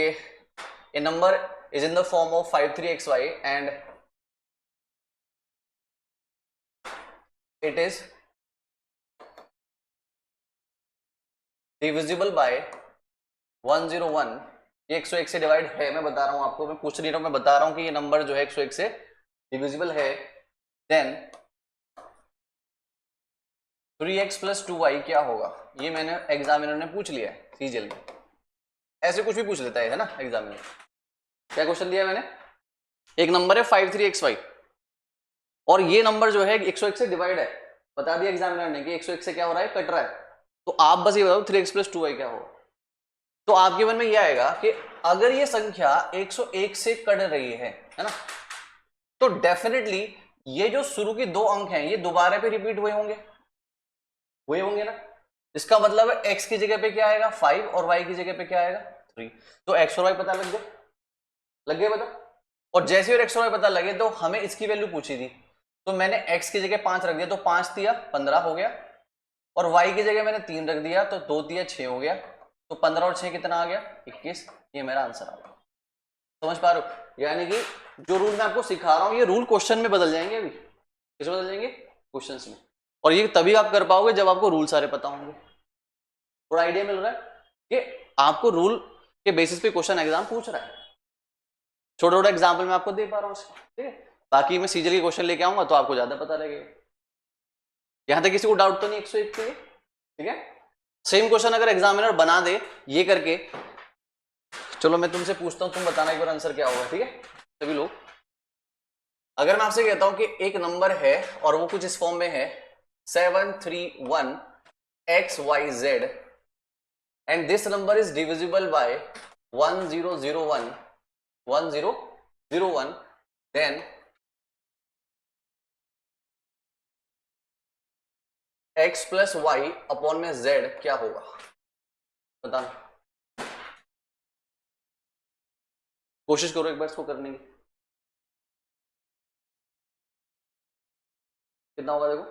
a number is in the form of 53xy and it is divisible by 101। ये 101 से डिवाइड है, मैं बता रहा हूं आपको, मैं पूछ नहीं रहा हूं, मैं बता रहा हूं कि ये नंबर जो है 101 से डिविजिबल है। देन 3x प्लस 2y क्या होगा, ये मैंने एग्जामिनर ने पूछ लिया है सीजीएल में। ऐसे कुछ भी पूछ लेता है ना एग्जामिनर। क्या क्वेश्चन दिया मैंने, एक नंबर है 53xy और ये नंबर जो है 101 से डिवाइड है, बता दिया एग्जामिनर ने कि 101 से क्या हो रहा है, कट रहा है। तो आप बस ये बताओ 3x प्लस 2y क्या होगा। तो आपके मन में यह आएगा कि अगर ये संख्या 101 से कट रही है ना, तो डेफिनेटली ये जो शुरू के 2 अंक हैं ये दोबारा पे रिपीट हुए होंगे ना। इसका मतलब है x की जगह पे क्या आएगा 5 और y की जगह पे क्या आएगा 3। तो x और y पता लग गए पता। और जैसे और x और y पता लगे तो हमें इसकी वैल्यू पूछी थी, तो मैंने x की जगह 5 रख दिया, तो 5 दिया 15 हो गया, और y की जगह मैंने 3 रख दिया, तो 2 दिया 6 हो गया, तो 15 और 6 कितना आ गया 21। ये मेरा आंसर आ गया। समझ पा रहे हो, यानी कि जो रूल मैं आपको सिखा रहा हूं ये रूल क्वेश्चन में बदल जाएंगे, अभी किस बदल जाएंगे, क्वेश्चंस में। और ये तभी आप कर पाओगे जब आपको रूल सारे पता होंगे। थोड़ा आइडिया मिल रहा है कि आपको रूल के बेसिस पे क्वेश्चन एग्जाम पूछ रहा है। छोटा छोटा एग्जाम्पल मैं आपको दे पा रहा हूँ, ठीक है। बाकी मैं सीजीएल के क्वेश्चन लेके आऊंगा तो आपको ज्यादा पता लगेगा। यहां तक किसी को डाउट तो नहीं 101 के लिए, ठीक है। सेम क्वेश्चन अगर एग्जामिनर बना दे ये करके, चलो मैं तुमसे पूछता हूं, तुम बताना एक बार आंसर क्या होगा, ठीक है सभी लोग। अगर मैं आपसे कहता हूं कि एक नंबर है और वो कुछ इस फॉर्म में है 731xyz and this number is divisible by 1001 then x plus y upon में z क्या होगा, बताना। कोशिश करो एक बार इसको करने की, कितना होगा देखो।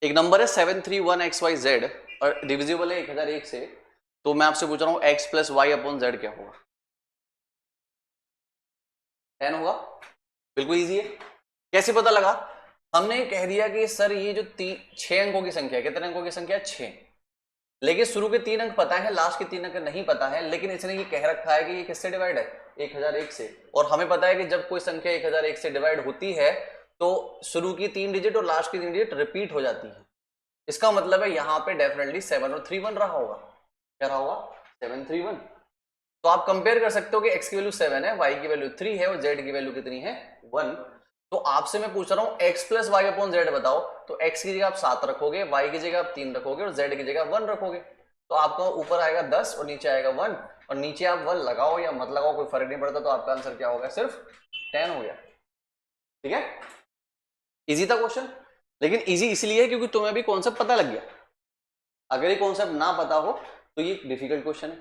एक नंबर है 731xyz और डिविजिबल है 1001 से, तो मैं आपसे पूछ रहा हूं x plus y upon z क्या होगा, 10 होगा। बिल्कुल इजी है। कैसे पता लगा, हमने कह दिया कि सर ये जो 6 अंकों की संख्या, कितने अंकों की संख्या 6, लेकिन शुरू के 3 अंक पता है, लास्ट के 3 अंक नहीं पता है, लेकिन इसने ये कह रखा है कि ये किससे डिवाइड है 1001 से। और हमें पता है कि जब कोई संख्या 1001 से डिवाइड होती है तो शुरू की 3 डिजिट और लास्ट की 3 डिजिट रिपीट हो जाती है। इसका मतलब है यहाँ पे डेफिनेटली 7 और 3 1 रहा होगा। क्या रहा होगा 7 3 1। तो आप कंपेयर कर सकते हो कि x की वैल्यू 7 है, y की वैल्यू 3 है और z की वैल्यू कितनी है 1। तो आपसे मैं पूछ रहा हूं x plus y upon z बताओ, तो x की जगह आप 7 रखोगे, y की जगह आप 3 रखोगे और z की जगह 1 रखोगे, तो आपका ऊपर आएगा 10 और नीचे आएगा 1, और नीचे आप 1 लगाओ या मत लगाओ कोई फर्क नहीं पड़ता, तो आपका आंसर क्या होगा सिर्फ 10 हो गया। ठीक है, इजी था क्वेश्चन, लेकिन इजी इसलिए क्योंकि तुम्हें भी कॉन्सेप्ट पता लग गया। अगर ये कॉन्सेप्ट ना पता हो तो ये डिफिकल्ट क्वेश्चन है।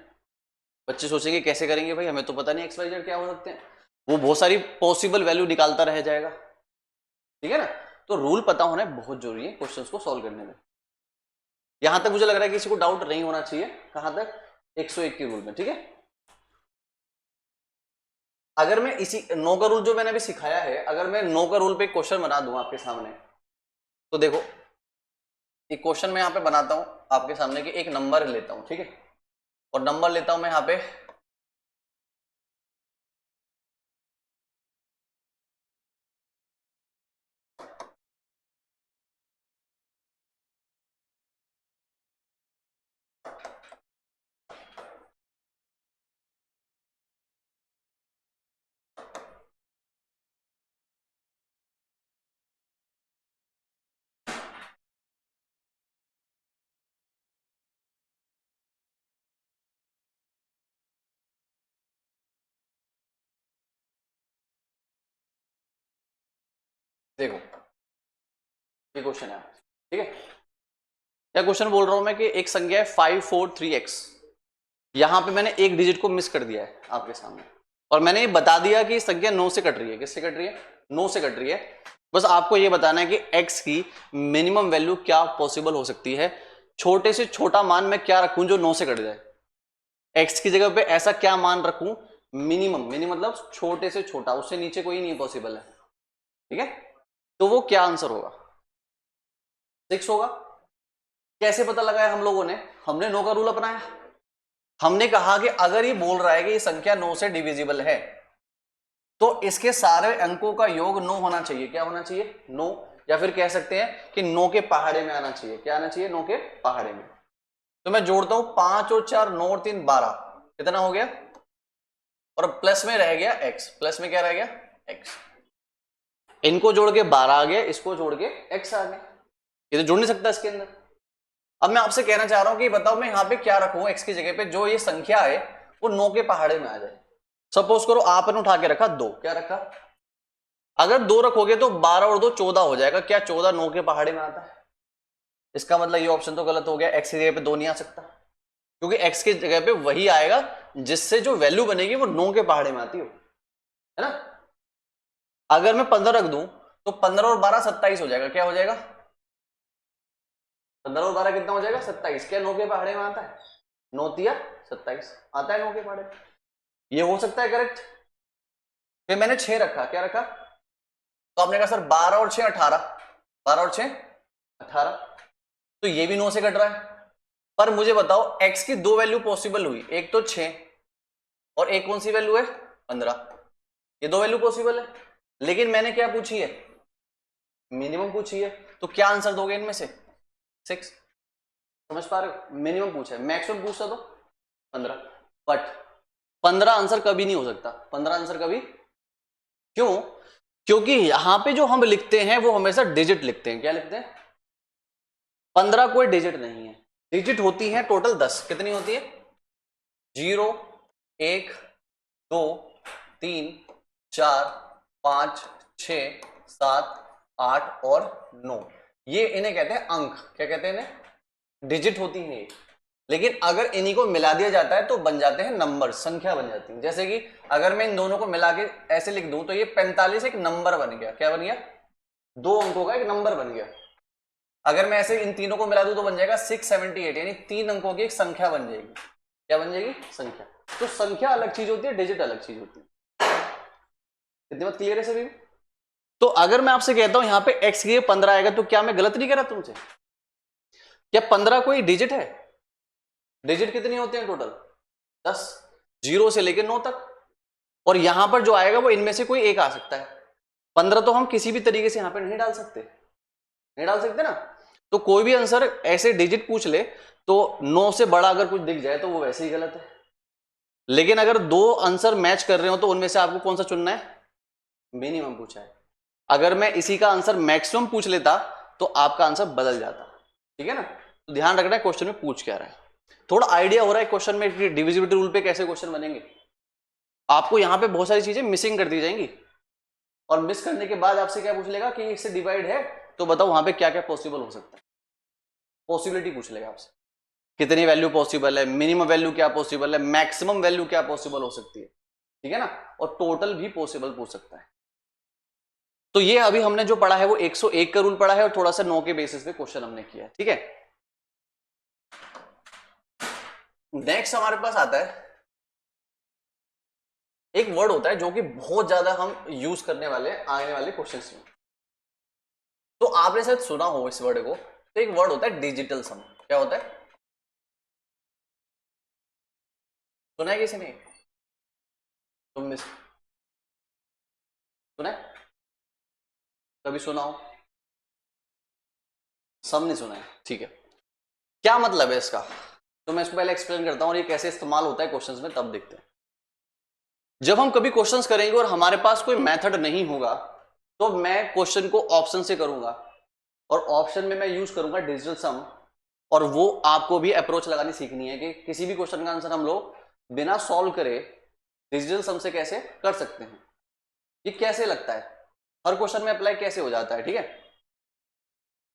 बच्चे सोचेंगे कैसे करेंगे भाई, हमें तो पता नहीं एक्स वाई जेड क्या हो सकते हैं, वो बहुत सारी पॉसिबल वैल्यू निकालता रह जाएगा। ठीक है ना, तो रूल पता होना बहुत जरूरी है क्वेश्चंस को सॉल्व करने में। यहां तक मुझे लग रहा है किसी को डाउट नहीं होना चाहिए। कहां तक? 101 के रूल में, ठीक है। अगर मैं इसी 9 का रूल जो मैंने अभी सिखाया है, अगर मैं 9 का रूल पे क्वेश्चन बना दूं आपके सामने, तो देखो एक क्वेश्चन मैं यहां पे बनाता हूं आपके सामने कि एक नंबर लेता हूं, ठीक है, और नंबर लेता हूं मैं यहां पे देखो ये क्वेश्चन है, ठीक है। क्या क्वेश्चन बोल रहा हूं मैं कि एक संख्या है 543x, यहां पे मैंने एक डिजिट को मिस कर दिया है आपके सामने, और मैंने ये बता दिया कि संख्या 9 से कट रही है। किससे कट रही है? 9 से कट रही है। बस आपको ये बताना है कि x की मिनिमम वैल्यू क्या पॉसिबल हो सकती है। छोटे से छोटा मान मैं क्या रखूं जो 9 से कट जाए? x की जगह पे ऐसा क्या मान रखूं मिनिमम, मिनिमम मतलब छोटे से छोटा, उससे नीचे कोई नहीं पॉसिबल है, ठीक है। तो वो क्या आंसर होगा? 6 होगा। कैसे पता लगाया हम लोगों ने? हमने 9 का रूल अपनाया। हमने कहा कि अगर ये बोल रहा है कि ये संख्या 9 से डिविजिबल है, तो इसके सारे अंकों का योग 9 होना चाहिए। क्या होना चाहिए? 9। या फिर कह सकते हैं कि 9 के पहाड़े में आना चाहिए। क्या आना चाहिए? 9 के पहाड़े में। तो मैं जोड़ता हूं 5 और 4, 9 और 3 12, कितना हो गया? और प्लस में रह गया x। प्लस में क्या रह गया? x। इनको जोड़ के 12 आ गया, इसको जोड़ के x आ गया। ये तो जोड़ नहीं सकता इसके अंदर। अब मैं आपसे कहना चाह रहा हूं कि बताओ मैं यहां पे क्या रखूं x की जगह पे जो ये संख्या है वो 9 के पहाड़े में आ जाए। सपोज करो आपने उठा के रखा 2। क्या रखा? अगर 2 रखोगे तो 12 और 2 14 हो जाएगा। क्या 14 9 के पहाड़े में आता है? इसका मतलब ये ऑप्शन तो गलत हो गया। x की जगह पे 2 नहीं आ सकता, क्योंकि x की जगह पे वही आएगा जिससे जो वैल्यू बनेगी वो 9 के पहाड़े में आती हो, है ना। अगर मैं 15 रख दूं तो 15 और 12 27 हो जाएगा। क्या हो जाएगा? 15 और 12 कितना हो जाएगा? 27। क्या 9 के पहाड़े में आता है? 9 तिया 27 आता है 9 के पहाड़े में। ये हो सकता है करेक्ट। फिर मैंने 6 रखा। क्या रखा? तो आपने कहा सर 12 और 6 18, 12 और 6 18, तो ये भी 9 से कट रहा है। पर मुझे बताओ x की 2 वैल्यू पॉसिबल हुई, एक तो 6 और एक कौन सी वैल्यू है? 15। ये 2 वैल्यू पॉसिबल है, लेकिन मैंने क्या पूछी है? मिनिमम पूछी है। तो क्या आंसर दोगे इनमें से? 6। समझ पा रहे हो? मिनिमम पूछा है, मैक्सिमम पूछता तो 15। बट 15 आंसर कभी नहीं हो सकता। 15 आंसर कभी क्यों? क्योंकि यहां पे जो हम लिखते हैं वो हमेशा डिजिट लिखते हैं। क्या लिखते हैं? 15 कोई डिजिट नहीं है। डिजिट होती है टोटल 10। कितनी होती है? 0 1 2 3 4 5 6 7 8 और 9। ये इन्हें कहते हैं अंक। क्या कहते हैं इन्हें? डिजिट होती है ये। लेकिन अगर इन्हीं को मिला दिया जाता है तो बन जाते हैं नंबर, संख्या बन जाती है। जैसे कि अगर मैं इन दोनों को मिला के ऐसे लिख दूं तो ये 45 एक नंबर बन गया। क्या बन गया? 2 अंकों का एक नंबर बन गया। अगर मैं ऐसे इन तीनों को मिला दूं तो बन जाएगा 678, यानी 3 अंकों की एक संख्या बन जाएगी। क्या बन जाएगी? संख्या। तो संख्या अलग चीज होती है, डिजिट अलग चीज होती है। इतनी बात क्लियर है सभी? तो अगर मैं आपसे कहता हूं यहां पे x की 15 आएगा तो क्या मैं गलत नहीं कह रहा तुमसे? क्या 15 कोई डिजिट है? डिजिट कितनी होते हैं टोटल? 10, 0 से लेकर 9 तक। और यहां पर जो आएगा वो इनमें से कोई एक आ सकता है। 15 तो हम किसी भी तरीके से यहां पर नहीं डाल सकते, नहीं डाल सकते ना। तो कोई भी आंसर ऐसे डिजिट पूछ ले तो 9 से बड़ा अगर कुछ दिख जाए तो वो वैसे ही गलत है। लेकिन अगर 2 आंसर मैच कर रहे हो तो उनमें से आपको कौन सा चुनना है? मिनिमम पूछा है। अगर मैं इसी का आंसर मैक्सिमम पूछ लेता तो आपका आंसर बदल जाता। ठीक है ना। तो ध्यान रखना है क्वेश्चन में पूछ क्या रहा है। थोड़ा आइडिया हो रहा है क्वेश्चन में डिविजिबिलिटी रूल पे कैसे क्वेश्चन बनेंगे। आपको यहां पे बहुत सारी चीजें मिसिंग कर दी जाएंगी, और मिस करने के बाद आपसे क्या पूछ लेगा कि इससे डिवाइड है तो बताओ वहां पे क्या क्या पॉसिबल हो सकता है। पॉसिबिलिटी पूछ लेगा आपसे, कितनी वैल्यू पॉसिबल है, मिनिमम वैल्यू क्या पॉसिबल है, मैक्सिमम वैल्यू क्या पॉसिबल हो सकती है। ठीक है ना। और टोटल भी पॉसिबल पूछ सकता है। तो ये अभी हमने जो पढ़ा है वो 101 का रूल पढ़ा है और थोड़ा सा 9 के बेसिस पे क्वेश्चन हमने किया है, ठीक है। नेक्स्ट हमारे पास आता है एक वर्ड होता है जो कि बहुत ज्यादा हम यूज करने वाले आने वाले क्वेश्चंस में। तो आपने शायद सुना हो इस वर्ड को। तो एक वर्ड होता है डिजिटल सम। क्या होता है? सुना है किसी ने? तुम में सुना है? कभी सुना हो? सम नहीं सुना है, ठीक है। क्या मतलब है इसका? तो मैं इसको पहले एक्सप्लेन करता हूं और ये कैसे इस्तेमाल होता है क्वेश्चंस में, तब देखते हैं। जब हम कभी क्वेश्चंस करेंगे और हमारे पास कोई मेथड नहीं होगा तो मैं क्वेश्चन को ऑप्शन से करूंगा और ऑप्शन में मैं यूज करूंगा डिजिटल सम। और वो आपको भी अप्रोच लगानी सीखनी है कि किसी भी क्वेश्चन का आंसर हम लोग बिना सॉल्व करे डिजिटल सम से कैसे कर सकते हैं, ये कैसे लगता है, हर क्वेश्चन में अप्लाई कैसे हो जाता है, ठीक है।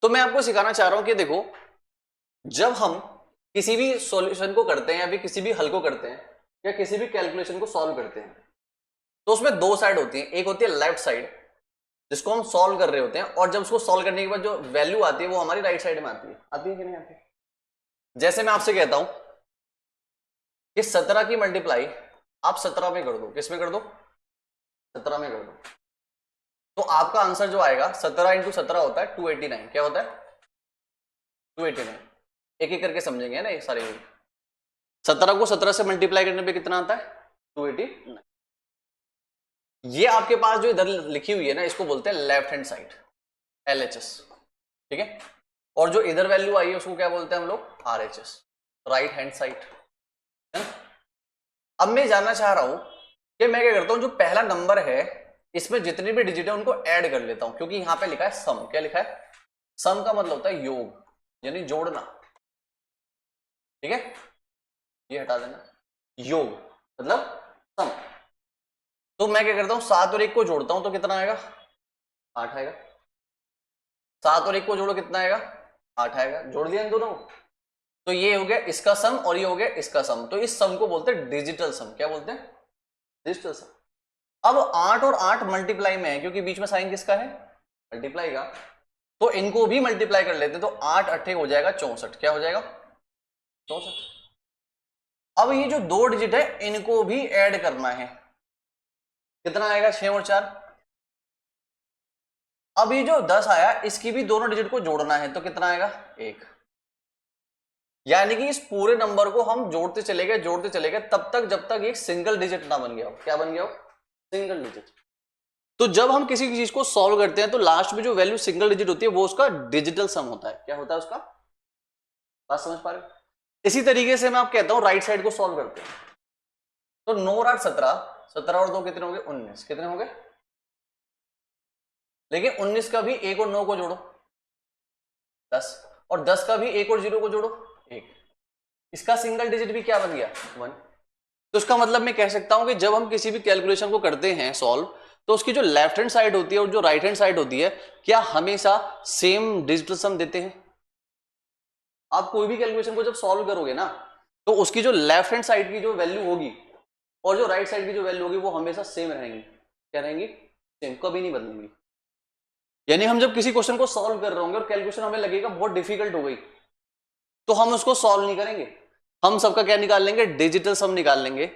तो मैं आपको सिखाना चाह रहा हूं कि देखो, जब हम किसी भी सॉल्यूशन को करते हैं या फिर किसी भी हल को करते हैं या किसी भी कैलकुलेशन को सॉल्व करते हैं तो उसमें दो साइड होती है। एक होती है लेफ्ट साइड जिसको हम सॉल्व कर रहे होते हैं, और जब उसको सॉल्व करने के बाद जो वैल्यू आती है वो हमारी राइट साइड में आती है कि नहीं आती? जैसे मैं आपसे कहता हूं कि 17 की मल्टीप्लाई आप 17 में कर दो। किस में कर दो? 17 में कर दो। तो आपका आंसर जो आएगा 17 इंटू 17 होता है 289। क्या होता है? 289। एक एक करके समझेंगे ना ये सारे। 17 को 17 से मल्टीप्लाई करने पे कितना आता है? 289। ये आपके पास जो इधर लिखी हुई है ना, इसको बोलते हैं लेफ्ट हैंड साइड, LHS, ठीक है। और जो इधर वैल्यू आई है उसको क्या बोलते हैं हम लोग? RHS, right hand side. अब मैं जानना चाह रहा हूं कि मैं क्या करता हूं, जो पहला नंबर है इसमें जितनी भी डिजिट है उनको ऐड कर लेता हूं, क्योंकि यहां पे लिखा है सम। क्या लिखा है? सम का मतलब होता है योग, यानी जोड़ना, ठीक है। ये हटा देना, योग मतलब सम। तो मैं क्या करता हूं, 7 और 1 को जोड़ता हूं तो कितना आएगा? 8 आएगा। 7 और 1 को जोड़ो, कितना आएगा? 8 आएगा। जोड़ दिया इन दोनों। तो ये हो गया इसका सम और ये हो गया इसका सम। तो इस सम को बोलते हैं डिजिटल सम। क्या बोलते हैं? डिजिटल सम। अब 8 और 8 मल्टीप्लाई में है क्योंकि बीच में साइन किसका है? मल्टीप्लाई का। तो इनको भी मल्टीप्लाई कर लेते हैं, तो 8 8 हो जाएगा 64। क्या हो जाएगा? 64। अब ये जो दो डिजिट है इनको भी ऐड करना है। कितना आएगा? 6 और 4। अब ये जो 10 आया इसकी भी दोनों डिजिट को जोड़ना है, तो कितना आएगा? 1। यानी कि इस पूरे नंबर को हम जोड़ते चले गए तब तक जब तक एक सिंगल डिजिट ना बन गया हो। क्या बन गया हो? Single digit. तो जब हम किसी चीज को सॉल्व करते हैं तो लास्ट में जो वैल्यू सिंगल डिजिट होती है वो उसका डिजिटल सम होता है। क्या होता है उसका? बात समझ पा रहे हो? इसी तरीके से मैं आप कहता हूं राइट साइड को सॉल्व करते हैं। तो 9 और 8 17, 17 और 2 कितने हो गए? 19। कितने हो गए? लेकिन 19 का भी 1 और 9 को जोड़ो 10, और 10 का भी 1 और 0 को जोड़ो 1। इसका सिंगल डिजिट भी क्या बन गया? 1। तो इसका मतलब मैं कह सकता हूं कि जब हम किसी भी कैलकुलेशन को करते हैं सॉल्व, तो उसकी जो लेफ्ट हैंड साइड होती है और जो राइट हैंड साइड होती है क्या हमेशा सेम डिजिटल सम देते हैं? आप कोई भी कैलकुलेशन को जब सॉल्व करोगे ना तो उसकी जो लेफ्ट हैंड साइड की जो वैल्यू होगी और जो राइट साइड की जो वैल्यू होगी वो हमेशा सेम रहेंगी। क्या रहेंगी? सेम, कभी नहीं बदलेंगी। यानी हम जब किसी क्वेश्चन को सॉल्व कर रहे होंगे और कैलकुलेशन हमें लगेगा बहुत डिफिकल्ट हो गई तो हम उसको सॉल्व नहीं करेंगे, हम सबका क्या निकाल लेंगे? डिजिटल सम निकाल लेंगे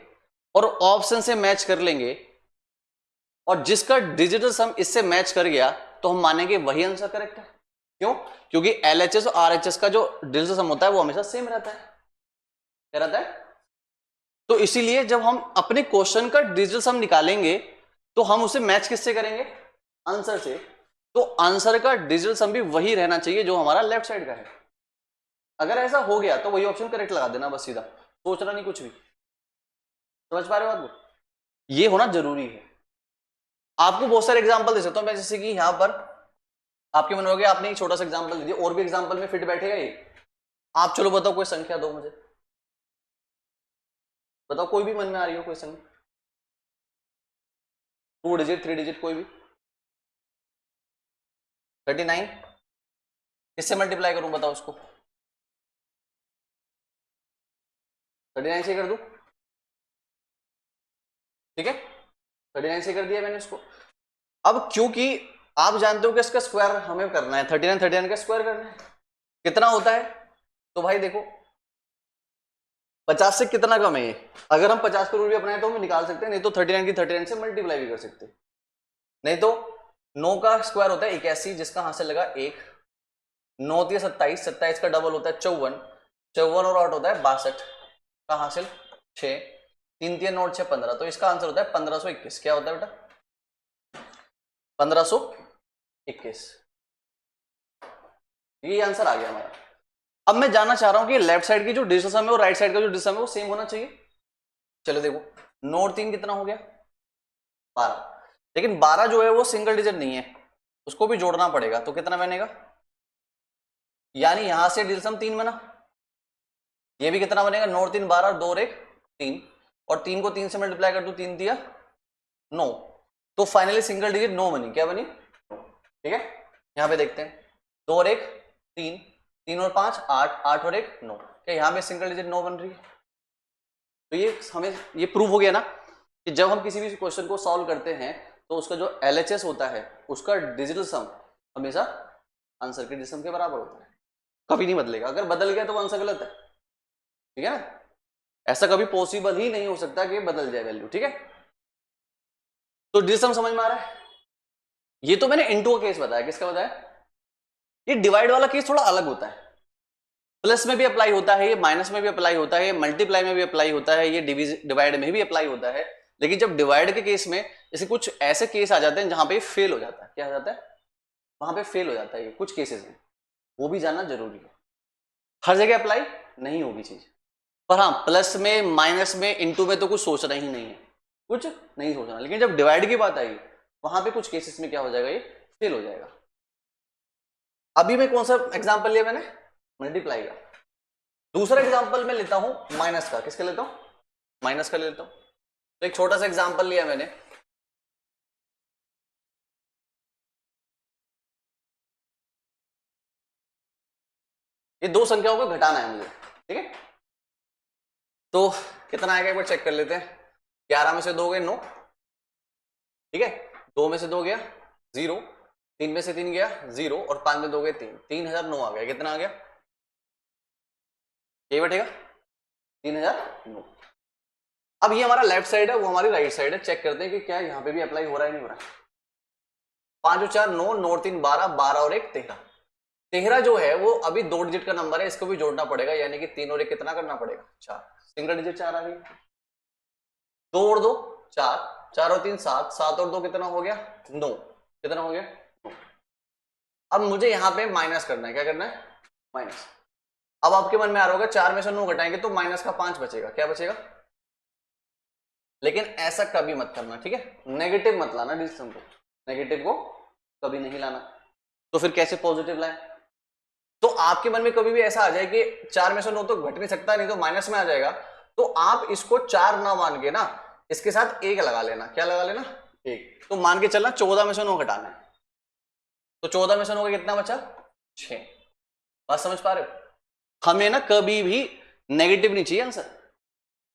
और ऑप्शन से मैच कर लेंगे, और जिसका डिजिटल सम इससे मैच कर गया तो हम मानेंगे वही आंसर करेक्ट है। क्यों? क्योंकि LHS और RHS का जो डिजिटल सम होता है वो हमेशा सेम रहता है। क्या रहता है? तो इसीलिए जब हम अपने क्वेश्चन का डिजिटल सम निकालेंगे तो हम उसे मैच किससे करेंगे? आंसर से। तो आंसर का डिजिटल सम भी वही रहना चाहिए जो हमारा लेफ्ट साइड का है। अगर ऐसा हो गया तो वही ऑप्शन करेक्ट लगा देना, बस सीधा, सोचना नहीं कुछ भी। समझ पा रहे हो बात को? ये होना जरूरी है। आपको बहुत सारे एग्जांपल दे सकता हूं मैं, जैसे कि यहां पर आपके मन में हो गया, आपने एक छोटा सा एग्जांपल दे दिया, और भी एग्जांपल में फिट बैठेगा ये। आप चलो बताओ कोई संख्या दो मुझे, बताओ कोई भी मन में आ रही हो कोई संख्या, 2 डिजिट 3 डिजिट कोई भी। 39 किससे मल्टीप्लाई करूं बताओ उसको? 39 से कर दूं? ठीक है, 39 से कर दिया मैंने इसको। अब क्योंकि आप जानते हो कि इसका स्क्वायर हमें करना है, 39 का स्क्वायर करना है, कितना होता है? तो भाई देखो 50 से कितना कम है ये, अगर हम 50 का रूल भी अपनाए तो हम निकाल सकते हैं, नहीं तो 39 की 39 से मल्टीप्लाई भी कर सकते हैं। नहीं तो 9 का स्क्वायर होता है 81, जिसका हासिल लगा 1, 9 3 27, 27 का डबल होता है 54, 54 और 8 होता है 62 का हासिल 6, 3 3 9 6 15, तो इसका आंसर होता है 1521। क्या होता है बेटा? 1521। ये आंसर आ गया हमारा। अब मैं जानना चाह रहा हूं कि लेफ्ट साइड की जो डिजिट सम है और राइट साइड का जो डिजिट सम है वो सेम होना चाहिए। चलो देखो 9 और 3 कितना हो गया? 12, लेकिन 12 जो है वो सिंगल डिजिट नहीं है, उसको भी जोड़ना पड़ेगा, तो कितना बनेगा? यानी यहां से डिजिट सम 3 बना, ये भी कितना बनेगा? 9 और 3 12, 2 और 1 3, और 3 को 3 से मल्टीप्लाई कर दू, 3 दिया 9, तो फाइनली सिंगल डिजिट 9 बनी। क्या बनी? ठीक है, यहां पे देखते हैं 2 और 1 3, 3 और 5 8, 8 और 1 9, क्या यहां पे सिंगल डिजिट 9 बन रही है? तो ये हमें ये प्रूव हो गया ना कि जब हम किसी भी क्वेश्चन को सॉल्व करते हैं तो उसका जो LHS होता है उसका डिजिटल सम हमेशा आंसर के डिजिटल सम के बराबर होता है, कभी नहीं बदलेगा। अगर बदल गया तो आंसर गलत है, ठीक है ना? ऐसा कभी पॉसिबल ही नहीं हो सकता कि बदल जाए वैल्यू, ठीक है? तो डिजिटल सम समझ में आ रहा है? ये तो मैंने इनटू का केस बताया, किसका बताया? ये डिवाइड वाला केस थोड़ा अलग होता है, प्लस में भी अप्लाई होता है, ये माइनस में भी अप्लाई होता है, ये मल्टीप्लाई में भी अप्लाई होता है, ये डिवाइड में भी अप्लाई होता है। लेकिन जब डिवाइड के केस में जैसे कुछ ऐसे केस आ जाते हैं जहां पे फेल हो जाता है, क्या हो जाता है? वहां पे फेल हो जाता है ये कुछ केसेस में, वो भी जानना जरूरी है। हर जगह अप्लाई नहीं होगी चीज, पर हाँ प्लस में माइनस में इंटू में तो कुछ सोचना ही नहीं है, कुछ नहीं सोचना। लेकिन जब डिवाइड की बात आई वहां पे कुछ केसेस में क्या हो जाएगा? ये फेल हो जाएगा। अभी मैं कौन सा एग्जाम्पल लिया मैंने? मल्टीप्लाई का। दूसरा एग्जाम्पल मैं लेता हूं माइनस का। किसका लेता हूं? माइनस का ले लेता हूं। तो एक छोटा सा एग्जाम्पल लिया मैंने, ये दो संख्याओं को घटाना है मुझे, ठीक है? तो कितना आएगा एक बार चेक कर लेते हैं। 11 में से 2 गए 9, ठीक है, 2 में से 2 गया 0, 3 में से 3 गया 0, और 5 में 2 गए 3, 3009 आ गया। कितना आ गया? यही बैठेगा 3009। अब ये हमारा लेफ्ट साइड है, वो हमारी राइट साइड है। चेक करते हैं कि क्या यहाँ पे भी अप्लाई हो रहा है नहीं हो रहा है। 5 और 4 9, 9 और 3 12, 12 और 1 13, 13 जो है वो अभी 2 डिजिट का नंबर है, इसको भी जोड़ना पड़ेगा, यानी कि 3 और 1 कितना करना पड़ेगा? 4, सिंगल डिजिट 4 आ गई। 2 और 2 4, 4 और 3 7, 7 और 2 कितना हो गया? 9, कितना हो गया? 9। अब मुझे यहां पे माइनस करना है, क्या करना है? माइनस। अब आपके मन में आ रहा होगा 4 में से 9 घटाएंगे तो माइनस का 5 बचेगा। क्या बचेगा? लेकिन ऐसा कभी मत करना, ठीक है? नेगेटिव मत लाना डिजिट को, नेगेटिव को कभी नहीं लाना। तो फिर कैसे पॉजिटिव लाए? तो आपके मन में कभी भी ऐसा आ जाए कि 4 में से 9 तो घट नहीं सकता, नहीं तो माइनस में आ जाएगा, तो आप इसको 4 ना मान के ना इसके साथ 1 लगा लेना। क्या लगा लेना? 1। तो मान के चलना 14 में से 9 घटाना है, तो 14 में से 9 का कितना बचा? 6। बात समझ पा रहे हो? हमें ना कभी भी नेगेटिव नहीं चाहिए आंसर,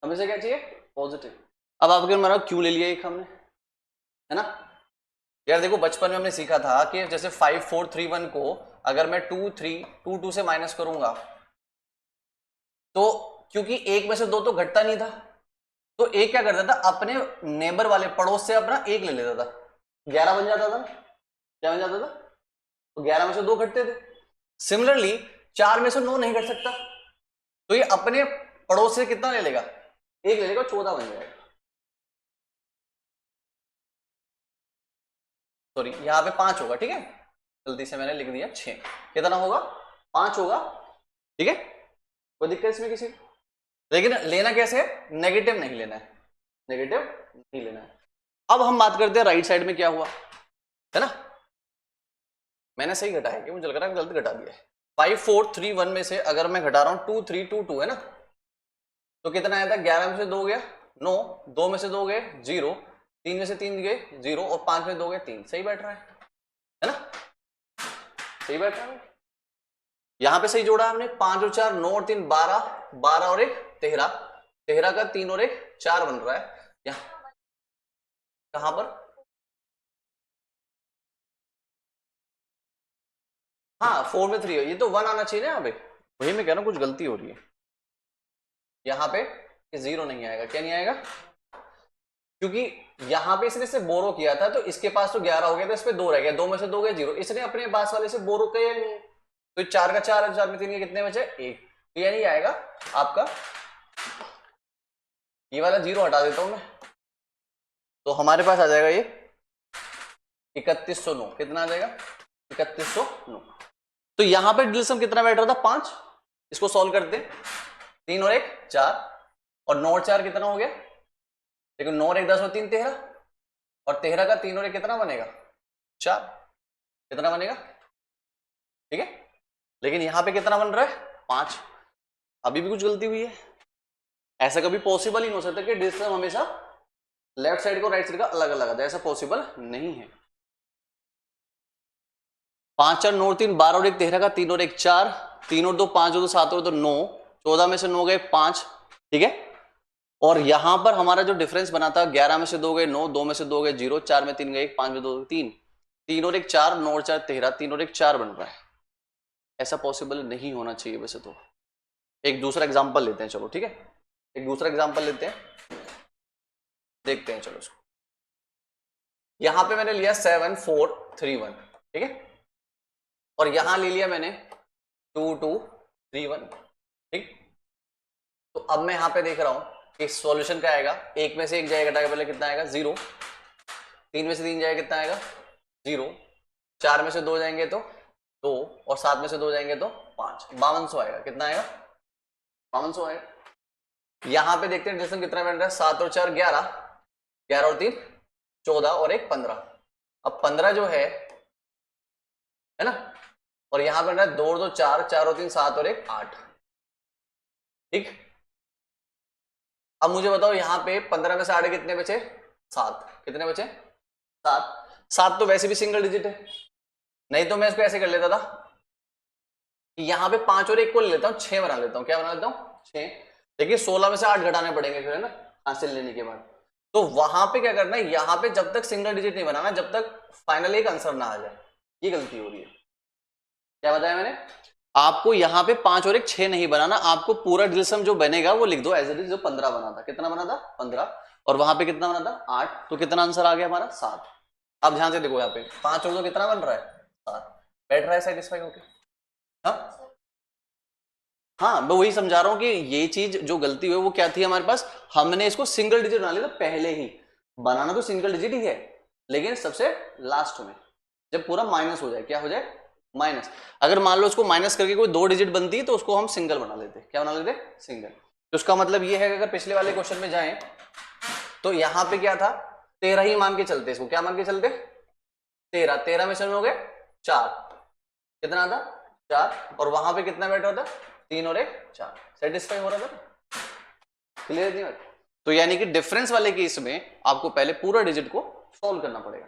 हमें से क्या चाहिए? पॉजिटिव। अब आपके मन में क्यों ले लिया एक हमने, है ना? यार देखो बचपन में हमने सीखा था कि जैसे 5 4 3 1 को अगर मैं 2 3 2 2 से माइनस करूंगा तो क्योंकि एक में से 2 तो घटता नहीं था, तो एक क्या करता था? अपने नेबर वाले पड़ोस से अपना 1 ले लेता था, 11 बन जाता था। क्या बन जाता था? तो 11 में से 2 घटते थे। सिमिलरली 4 में से 9 नहीं घट सकता, तो ये अपने पड़ोस से कितना ले लेगा? 1 ले लेगा, 14 बन जाएगा। सॉरी यहां पे 5 होगा, ठीक है, गलती से मैंने लिख दिया 6। कितना होगा? 5 होगा, ठीक है? कोई दिक्कत इसमें किसी? लेकिन लेना कैसे है? नेगेटिव नहीं लेना है, नेगेटिव नहीं लेना है। अब हम बात करते हैं राइट साइड में क्या हुआ, है ना? मैंने सही घटाया कि मुझे लग रहा है गलत घटा दिया है। 5 4 3 1 में से अगर मैं घटा रहा हूं 2 3 2 2, है ना? तो कितना आया था? 11 में से 2 गया 9, 2 में से 2 गए 0, 3 में से 3 गए 0, और 5 में 2 गए 3। सही बैठ रहा है ना? सही बैठ रहा है। यहां पे सही जोड़ा हमने। 5 और 4 9 और 3 12, 12 और 1 13, 13 का 3 और 1 4 बन रहा है। यहां कहां पर? हाँ 4 में 3 है, ये तो 1 आना चाहिए ना यहाँ पे, वही मैं कह रहा हूँ कुछ गलती हो रही है यहाँ पे, 0 नहीं आएगा। क्या नहीं आएगा? क्योंकि यहाँ पे इसने से बोरो किया था तो इसके पास तो 11 हो गया था, इस पे 2 रह गया, 2 में से 2 गए 0, इसने अपने पास वाले से बोरो किया नहीं है, तो 4 का 4 है, 4 में 3 के कितने बचे? 1। तो ये नहीं आएगा आपका, ये वाला 0 हटा देता हूं मैं, तो हमारे पास आ जाएगा ये 3109। कितना आ जाएगा? 3109। तो यहां पे डिल्सम कितना बैठ रहा था? 5। इसको सॉल्व करते हैं, 3 और 1 4, और 9 और 4 कितना हो गया? देखो 9 और 1 10 और 3 13, और 13 का 3 और 1 कितना बनेगा? 4। कितना बनेगा? ठीक है, लेकिन यहां पे कितना बन रहा है? 5। अभी भी कुछ गलती हुई है। ऐसा कभी पॉसिबल ही नहीं हो सकता कि डिस्टेंस हमेशा लेफ्ट साइड को राइट साइड का अलग अलग आता है, ऐसा पॉसिबल नहीं है। 5 4 9 3 12 और 1 13 का 3 और 1 4, 3 और 2 5 और 2 7 और 2 9, 14 में से 9 गए 5। ठीक है, और यहां पर हमारा जो डिफरेंस बना था 11 में से 2 गए 9, 2 में से 2 गए 0, 4 में 3 गए 1, 5 में 2 3, 3 और 1 4, 9 और 4 13, 3 और 1 4 बन रहा है। ऐसा पॉसिबल नहीं होना चाहिए वैसे तो। एक दूसरा एग्जांपल लेते हैं, चलो ठीक है, एक दूसरा एग्जांपल लेते हैं, देखते हैं चलो इसको। यहां पे मैंने लिया 7 4 3 1, ठीक है, और यहां ले लिया मैंने 2 2 3 1, ठीक। तो अब मैं यहां पे देख रहा हूं कि सॉल्यूशन क्या आएगा, एक में से एक जाएगा घटा के पहले कितना आएगा? 0, 3 में से 3 जाएगा कितना आएगा? 0, 4 में से 2 जाएंगे तो 2, और 7 में से 2 जाएंगे तो 5, 5200 आएगा। कितना आएगा? 5200 आएगा। यहां पे देखते हैं डिस्टेंस कितना बन रहा है, 7 और 4 11, 11 और 3 14, और 1 15। अब 15 जो है ना, और यहां बन रहा है 2 और 2 4, 4 और 3 7, और 1 8, ठीक। अब मुझे बताओ यहां पे 15 में से 8 कितने बचे? 7। कितने बचे? 7। 7 तो वैसे भी सिंगल डिजिट है, नहीं तो मैं इसको ऐसे कर लेता था कि यहां पे 5 और 1 को ले लेता हूं, 6 बना लेता हूं। क्या बना लेता हूं? 6। देखिए 16 में से 8 घटाने पड़ेंगे फिर, है ना, हासिल लेने के बाद। तो वहां पे क्या करना है, यहां पे जब तक सिंगल डिजिट नहीं बनाना, जब तक फाइनल एक आंसर ना आ जाए। ये गलती हो रही है। क्या बताया मैंने आपको? यहां पे 5 और 1 6 नहीं बनाना, आपको पूरा डिल्सम जो बनेगा वो लिख दो एज इट इज, जो 15 बना था। कितना बना था? 15, और वहां पे कितना बना था? 8। तो कितना आंसर आ गया हमारा? 7। अब ध्यान से देखो, यहाँ पे 5 और 2 कितना बन रहा है? 7। बैठ रहा है सेटिस्फाई होके? हाँ हाँ, मैं वही समझा रहा हूं कि ये चीज जो गलती हुई वो क्या थी हमारे पास, हमने इसको सिंगल डिजिट बना लिया था पहले ही। बनाना तो सिंगल डिजिट ही है, लेकिन सबसे लास्ट में जब पूरा माइनस हो जाए। क्या हो जाए? माइनस। अगर मान लो उसको माइनस करके कोई 2 डिजिट बनती तो उसको हम सिंगल बना लेते। क्या बना लेते? सिंगल। तो उसका मतलब ये है कि अगर पिछले वाले क्वेश्चन में जाएं तो यहां पे क्या था? 13 ही मान के चलते इसको। क्या मान के चलते? 13। 13 में से हो गए 4, कितना था? 4, और वहां पे कितना बैठ रहा था? 3 और 1 4। सेटिस्फाई हो रहा था? क्लियर नहीं? तो यानी कि डिफरेंस वाले केस में आपको पहले पूरा डिजिट को सॉल्व करना पड़ेगा,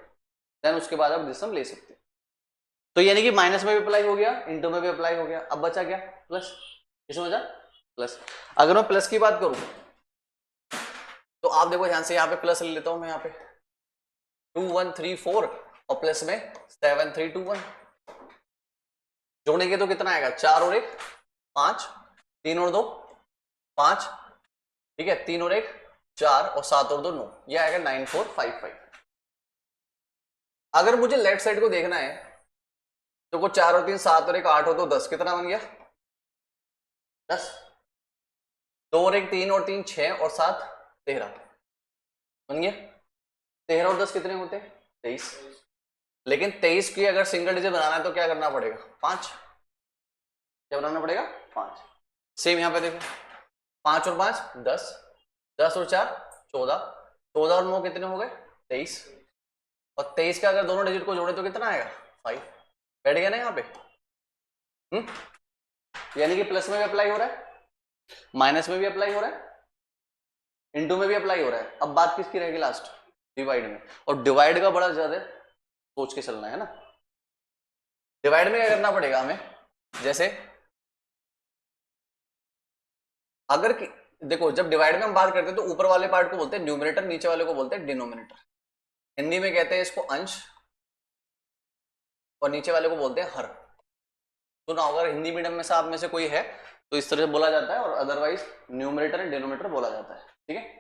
देन उसके बाद आप डिस्टम ले सकते हैं। तो यानी कि माइनस में भी अप्लाई हो गया, इंटू में भी अप्लाई हो गया, अब बचा क्या? प्लस। किसमें बचा? प्लस। अगर मैं प्लस की बात करूं तो आप देखो ध्यान से, यहां पे प्लस ले लेता हूं मैं, यहां पे 2 1 3 4, और प्लस में 7 3 2 1, जोड़ेंगे तो कितना आएगा? 4 और 1 5, 3 और 2 5, ठीक है, 3 और 1 4, और 7 और 2 9, ये आएगा 9 4 5 5। अगर मुझे लेफ्ट साइड को देखना है तो को 4 और 3 7 और 1 8 हो तो 10, कितना बन गया? 10। 2 और 1 3 और 3 6, और 7 13 बन गया। 13 और 10 कितने होते हैं? 23। लेकिन 23 की अगर सिंगल डिजिट बनाना है तो क्या करना पड़ेगा? 5। क्या बनाना पड़ेगा? 5। सेम यहां पे देखो, 5 और 5 10, 10 और 4 14, 14 और 9 कितने हो गए? 23, और 23 का अगर दोनों डिजिट को जोड़े तो कितना आएगा? 5। बैठ गया ना यहाँ पे? यानी कि प्लस में भी अप्लाई हो रहा है, माइनस में भी अप्लाई हो रहा है, इंटू में भी अप्लाई हो रहा है। अब बात किसकी रहेगी लास्ट? डिवाइड में। और डिवाइड का बड़ा ज्यादा सोच के चलना है ना। डिवाइड में क्या करना पड़ेगा हमें? जैसे अगर देखो, जब डिवाइड में हम बात करते हैं तो ऊपर वाले पार्ट को बोलते हैं न्यूमरेटर, नीचे वाले को बोलते हैं डिनोमिनेटर। हिंदी में कहते हैं इसको अंश, और नीचे वाले को बोलते हैं हर। सुना होगा, हिंदी मीडियम में से आप में से कोई है तो इस तरह से बोला जाता है, और अदरवाइज न्यूमरेटर एंड डिनोमिनेटर बोला जाता है, ठीक है।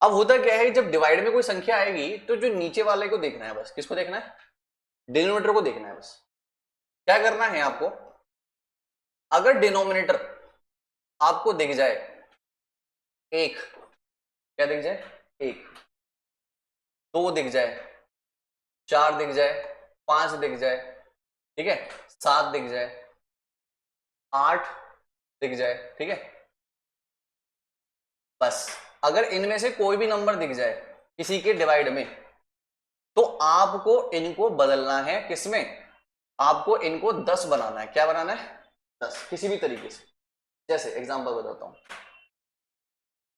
अब होता क्या है, जब डिवाइड में कोई संख्या आएगी तो जो नीचे वाले को देखना है, बस किसको देखना है, डिनोमिनेटर को देखना है। बस क्या करना है आपको, अगर डिनोमिनेटर आपको दिख जाए एक, क्या दिख जाए, एक, दो दिख जाए, चार दिख जाए, पांच दिख जाए, ठीक है, सात दिख जाए, आठ दिख जाए, ठीक है, बस अगर इनमें से कोई भी नंबर दिख जाए किसी के डिवाइड में, तो आपको इनको बदलना है, किसमें, आपको इनको 10 बनाना है। क्या बनाना है, 10, किसी भी तरीके से। जैसे एग्जांपल बताता हूं,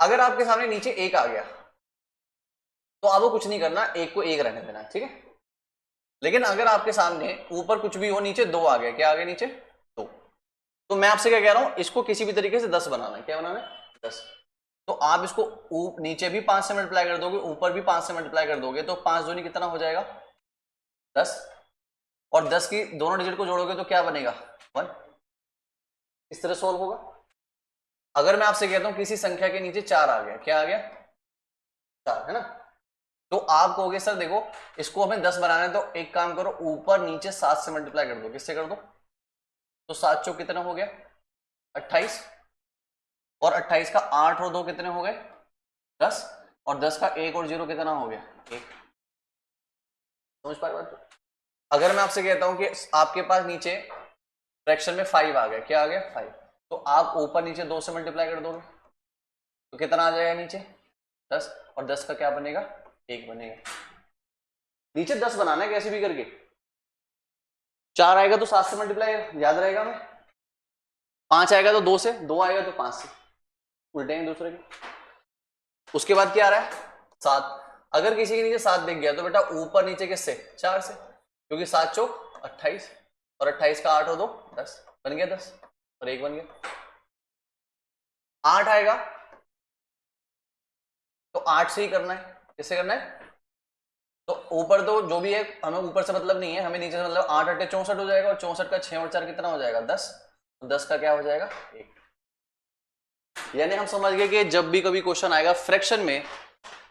अगर आपके सामने नीचे एक आ गया तो आपको कुछ नहीं करना, एक को एक रहने देना, ठीक है। लेकिन अगर आपके सामने ऊपर कुछ भी हो, नीचे दो आ गया, क्या आ गया नीचे, दो, तो मैं आपसे क्या कह रहा हूं, इसको किसी भी तरीके से 10 बनाना है। क्या बनाना है, 10। तो आप इसको नीचे भी 5 से मल्टीप्लाई कर दोगे, ऊपर भी 5 से मल्टीप्लाई कर दोगे, तो 5 दूनी कितना हो जाएगा, 10, और 10 की दोनों डिजिट को जोड़ोगे तो क्या बनेगा, 1। इस तरह सॉल्व होगा। अगर मैं आपसे कहता हूं किसी संख्या के नीचे 4 आ गया, क्या आ गया, 4, है ना, तो आप कहोगे सर देखो इसको हमें 10 बनाना है, तो एक काम करो, ऊपर नीचे 7 से मल्टीप्लाई कर दो। किससे कर दो, तो 7 चौक कितना हो गया, 28, और 28 का 8 और 2 कितने हो गए, 10, और 10 का 1 और 0 कितना हो गया, 1। समझ पा रहे बात। अगर मैं आपसे कहता हूं कि आपके पास नीचे फ्रैक्शन में 5 आ गया, क्या आ गया, 5, तो आप ऊपर नीचे 2 से मल्टीप्लाई कर दोगे तो कितना आ जाएगा नीचे, 10, और 10 का क्या बनेगा, 1 बनेगा। नीचे 10 बनाना है कैसे भी करके, 4 आएगा तो 7 से मल्टीप्लाई, याद रहेगा हमें, 5 आएगा तो 2 से, 2 आएगा तो 5 से, उल्टे हैं दूसरे के। उसके बाद क्या आ रहा है, 7। अगर किसी के नीचे 7 दिख गया तो बेटा ऊपर नीचे किससे, 4 से, क्योंकि 7 चौक 28, और 28 का 8 और 2 10, बन गया 10, और 1 बन गया। 8 आएगा तो 8 से ही करना है, किससे करना है, तो ऊपर तो जो भी है हमें ऊपर से मतलब नहीं है, हमें नीचे से मतलब, 8 8 64 हो जाएगा, और 64 का 6 और 4 कितना हो जाएगा, 10, तो 10 का क्या हो जाएगा, 1। यानी हम समझ गए कि जब भी कभी क्वेश्चन आएगा फ्रैक्शन में,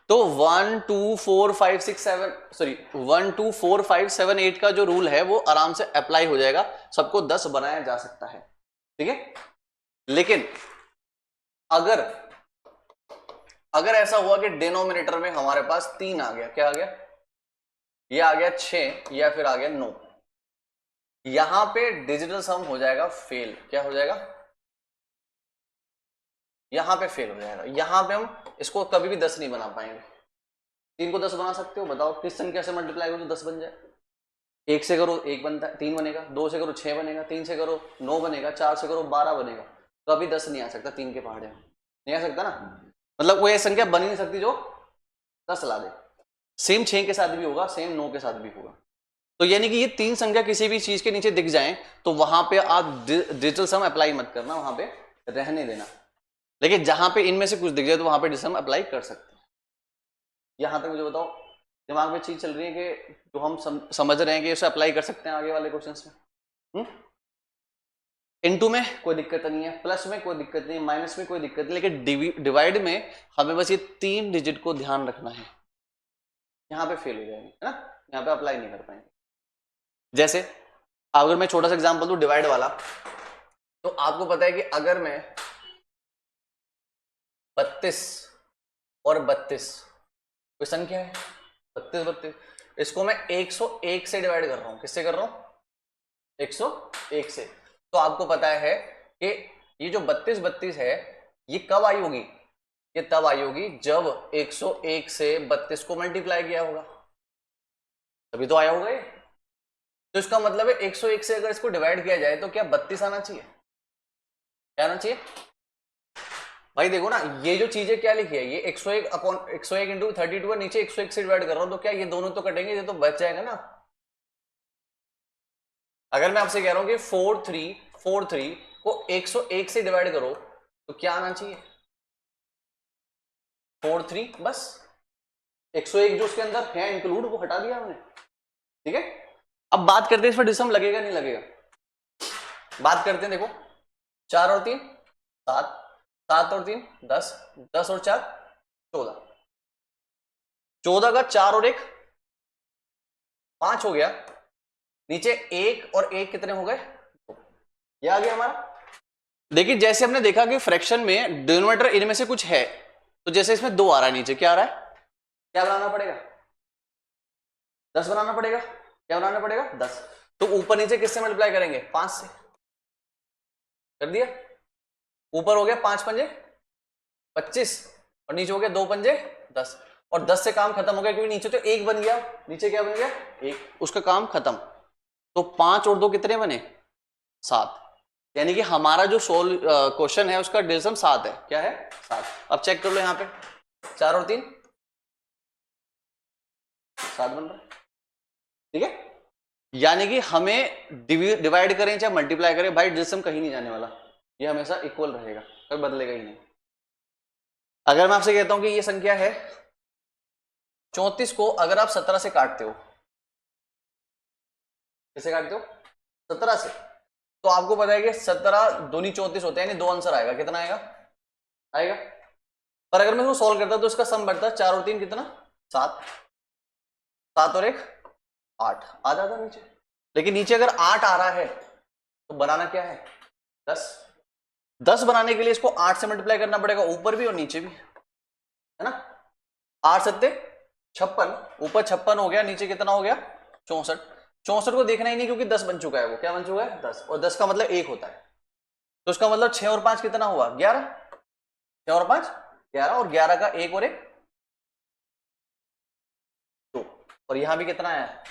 तो 1 2 4 5 6 7 सॉरी 1 2 4 5 7 8 का जो रूल है वो आराम से अप्लाई हो जाएगा, सबको 10 बनाया जा सकता है, ठीक है। लेकिन अगर ऐसा हुआ कि डिनोमिनेटर में हमारे पास 3 आ गया, क्या आ गया, ये आ गया 6 या फिर आ गया 9, यहां पे डिजिटल सम हो जाएगा फेल। क्या हो जाएगा, यहां पे फेल हो जाएगा। यहां पे हम इसको कभी भी 10 नहीं बना पाएंगे। 3 को 10 बना सकते हो, बताओ किस संख्या से मल्टीप्लाई करो तो 10 बन जाए। 1 से करो 1 बनता है, 3 बनेगा, 2 से करो 6 बनेगा, 3 से करो 9 बनेगा, 4 से करो 12 बनेगा, कभी 10 नहीं आ सकता। 3 के पहाड़े नहीं आ सकता ना, मतलब कोई ऐसी संख्या बन ही नहीं सकती जो 10 ला दे। सेम 6 के साथ भी होगा, सेम 9 के साथ भी होगा। तो यानी कि ये 3 संख्या किसी भी चीज के नीचे दिख जाएं तो वहां पे आप डिजिटल सम अप्लाई मत करना, वहां पे रहने देना। लेकिन जहां पे इनमें से कुछ दिख जाए तो वहां पे डिजिटल सम अप्लाई कर सकते हैं। यहां तक मुझे बताओ दिमाग में चीज चल रही है कि जो हम समझ रहे हैं कि उसे अप्लाई कर सकते हैं आगे वाले क्वेश्चंस में। इनटू में कोई दिक्कत नहीं है, प्लस में कोई दिक्कत नहीं है, माइनस में कोई दिक्कत नहीं, लेकिन डिवाइड में हमें बस ये 3 डिजिट को ध्यान रखना है। यहां पे फेल हो जाएंगे, है ना, यहां पे अप्लाई नहीं कर पाएंगे। जैसे अगर मैं छोटा सा एग्जांपल दूं डिवाइड वाला, तो आपको पता है कि अगर मैं 32 और 32 कोई संख्या है, 32 इसको मैं 101 से डिवाइड कर रहा हूं। किससे कर रहा हूं, 101 से। तो आपको पता है कि ये जो 32 है ये कब आई होगी, ये तब आई होगी जब 101 से 32 को मल्टीप्लाई किया होगा, तभी तो आया होगा ये। तो इसका मतलब है 101 से अगर इसको डिवाइड किया जाए तो क्या 32 आना चाहिए, क्या आना चाहिए भाई। देखो ना ये जो चीजें क्या लिखी है, ये 101 अपॉन 101 इंटू 32 नीचे 101 से डिवाइड कर रहा हूं, तो क्या ये दोनों तो कटेंगे, ये तो बच जाएगा ना। अगर मैं आपसे कह रहा हूं कि 4343 को 101 से डिवाइड करो तो क्या आना चाहिए, 43, बस 101 जो उसके अंदर है इंक्लूड वो हटा दिया हमने, ठीक है। अब बात करते हैं इसमें डिसम लगेगा नहीं लगेगा। बात करते हैं, देखो 4 और 3 7, 7 और 3 10, 10 और 4 14, 14 का 4 और 1 5 हो गया, नीचे 1 और 1 कितने हो गए, ये आ गया हमारा। देखिए जैसे हमने देखा कि फ्रैक्शन में डिनोमिनेटर इनमें से कुछ है, तो जैसे इसमें 2 आ रहा है, नीचे क्या आ रहा है, क्या बनाना पड़ेगा, 10 बनाना पड़ेगा, क्या बनाना पड़ेगा 10, तो ऊपर नीचे किससे मल्टीप्लाई करेंगे 5 से, कर दिया, ऊपर हो गया 5 पंजे 25 और नीचे हो गया 2 पंजे 10, और 10 से काम खत्म हो गया क्योंकि नीचे तो 1 बन गया, नीचे क्या बन गया 1, उसका काम खत्म। तो 5 और 2 कितने बने 7, यानी कि हमारा जो क्वेश्चन है उसका डिविजन 7 है, क्या है 7। अब चेक कर लो यहाँ पे 4 और 3 7 बन रहा है, ठीक है। यानी कि हमें डिवाइड करें चाहे मल्टीप्लाई करें, भाई डिविजन कहीं नहीं जाने वाला, ये हमेशा इक्वल रहेगा, कभी बदलेगा ही नहीं। अगर मैं आपसे कहता हूं कि ये संख्या है 34 को अगर आप 17 से काटते हो, कैसे काटते हो 17 से, तो आपको पता है कि 17 दूनी 34 होते हैं, यानी 2 आंसर आएगा, कितना आएगा आएगा। पर अगर मैं इसको सॉल्व करता तो इसका सम बढ़ता 4 और 3 कितना 7, 7 और 1 8 आ जाता नीचे। लेकिन नीचे अगर 8 आ रहा है तो बनाना क्या है 10, 10 बनाने के लिए इसको 8 से मल्टीप्लाई करना पड़ेगा, ऊपर भी और नीचे भी, है ना। 8 सत्ते 56, ऊपर 56 हो गया, नीचे कितना हो गया 64, 64 को देखना ही नहीं क्योंकि 10 बन चुका है, वो क्या बन चुका है 10, और 10 का मतलब 1 होता है, तो उसका मतलब 6 और 5 कितना हुआ 11, 6 और 5 11, और 11 का 1 और 1 2, और यहां भी कितना है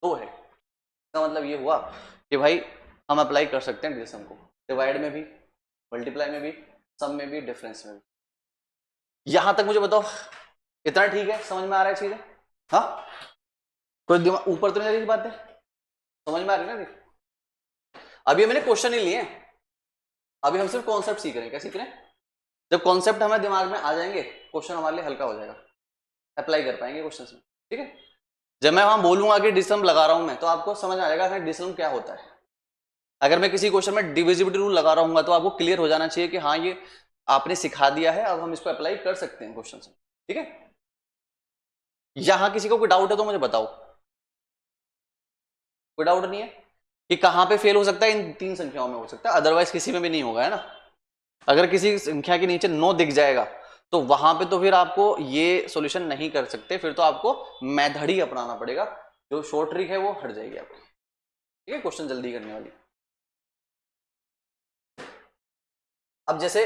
2 है। इसका मतलब ये हुआ कि भाई हम अप्लाई कर सकते हैं डिविजन को, डिवाइड में भी, मल्टीप्लाई में भी, सम में भी, डिफरेंस में भी। यहां तक मुझे बताओ इतना ठीक है, समझ में आ रहा है चीजें, हाँ कोई दिमाग ऊपर तो नहीं जा रही बातें, समझ में आ रही है ना। अभी मैंने क्वेश्चन ही लिए, अभी हम सिर्फ कॉन्सेप्ट सीख रहे हैं, क्या सीख रहे हैं, जब कॉन्सेप्ट हमारे दिमाग में आ जाएंगे क्वेश्चन हमारे लिए हल्का हो जाएगा, अप्लाई कर पाएंगे क्वेश्चन में, ठीक है। जब मैं वहां बोलूंगा कि डिसम लगा रहा हूं मैं, तो आपको समझ आ जाएगा डिसम क्या होता है। अगर मैं किसी क्वेश्चन में डिविजिबिलिटी रूल लगा रहा हूँ तो आपको क्लियर हो जाना चाहिए कि हाँ ये आपने सिखा दिया है, अब हम इसको अप्लाई कर सकते हैं क्वेश्चन में, ठीक है। यहां किसी को कोई डाउट है तो मुझे बताओ, कोई डाउट नहीं है कि कहां पे फेल हो सकता है, इन 3 संख्याओं में हो सकता है, अदरवाइज किसी में भी नहीं होगा, है ना। अगर किसी संख्या के नीचे 9 दिख जाएगा तो वहां पे तो फिर आपको ये सॉल्यूशन नहीं कर सकते, फिर तो आपको मेथड ही अपनाना पड़ेगा, जो शॉर्ट ट्रिक है वो हट जाएगी आपकी, ठीक है, क्वेश्चन जल्दी करने वाली। अब जैसे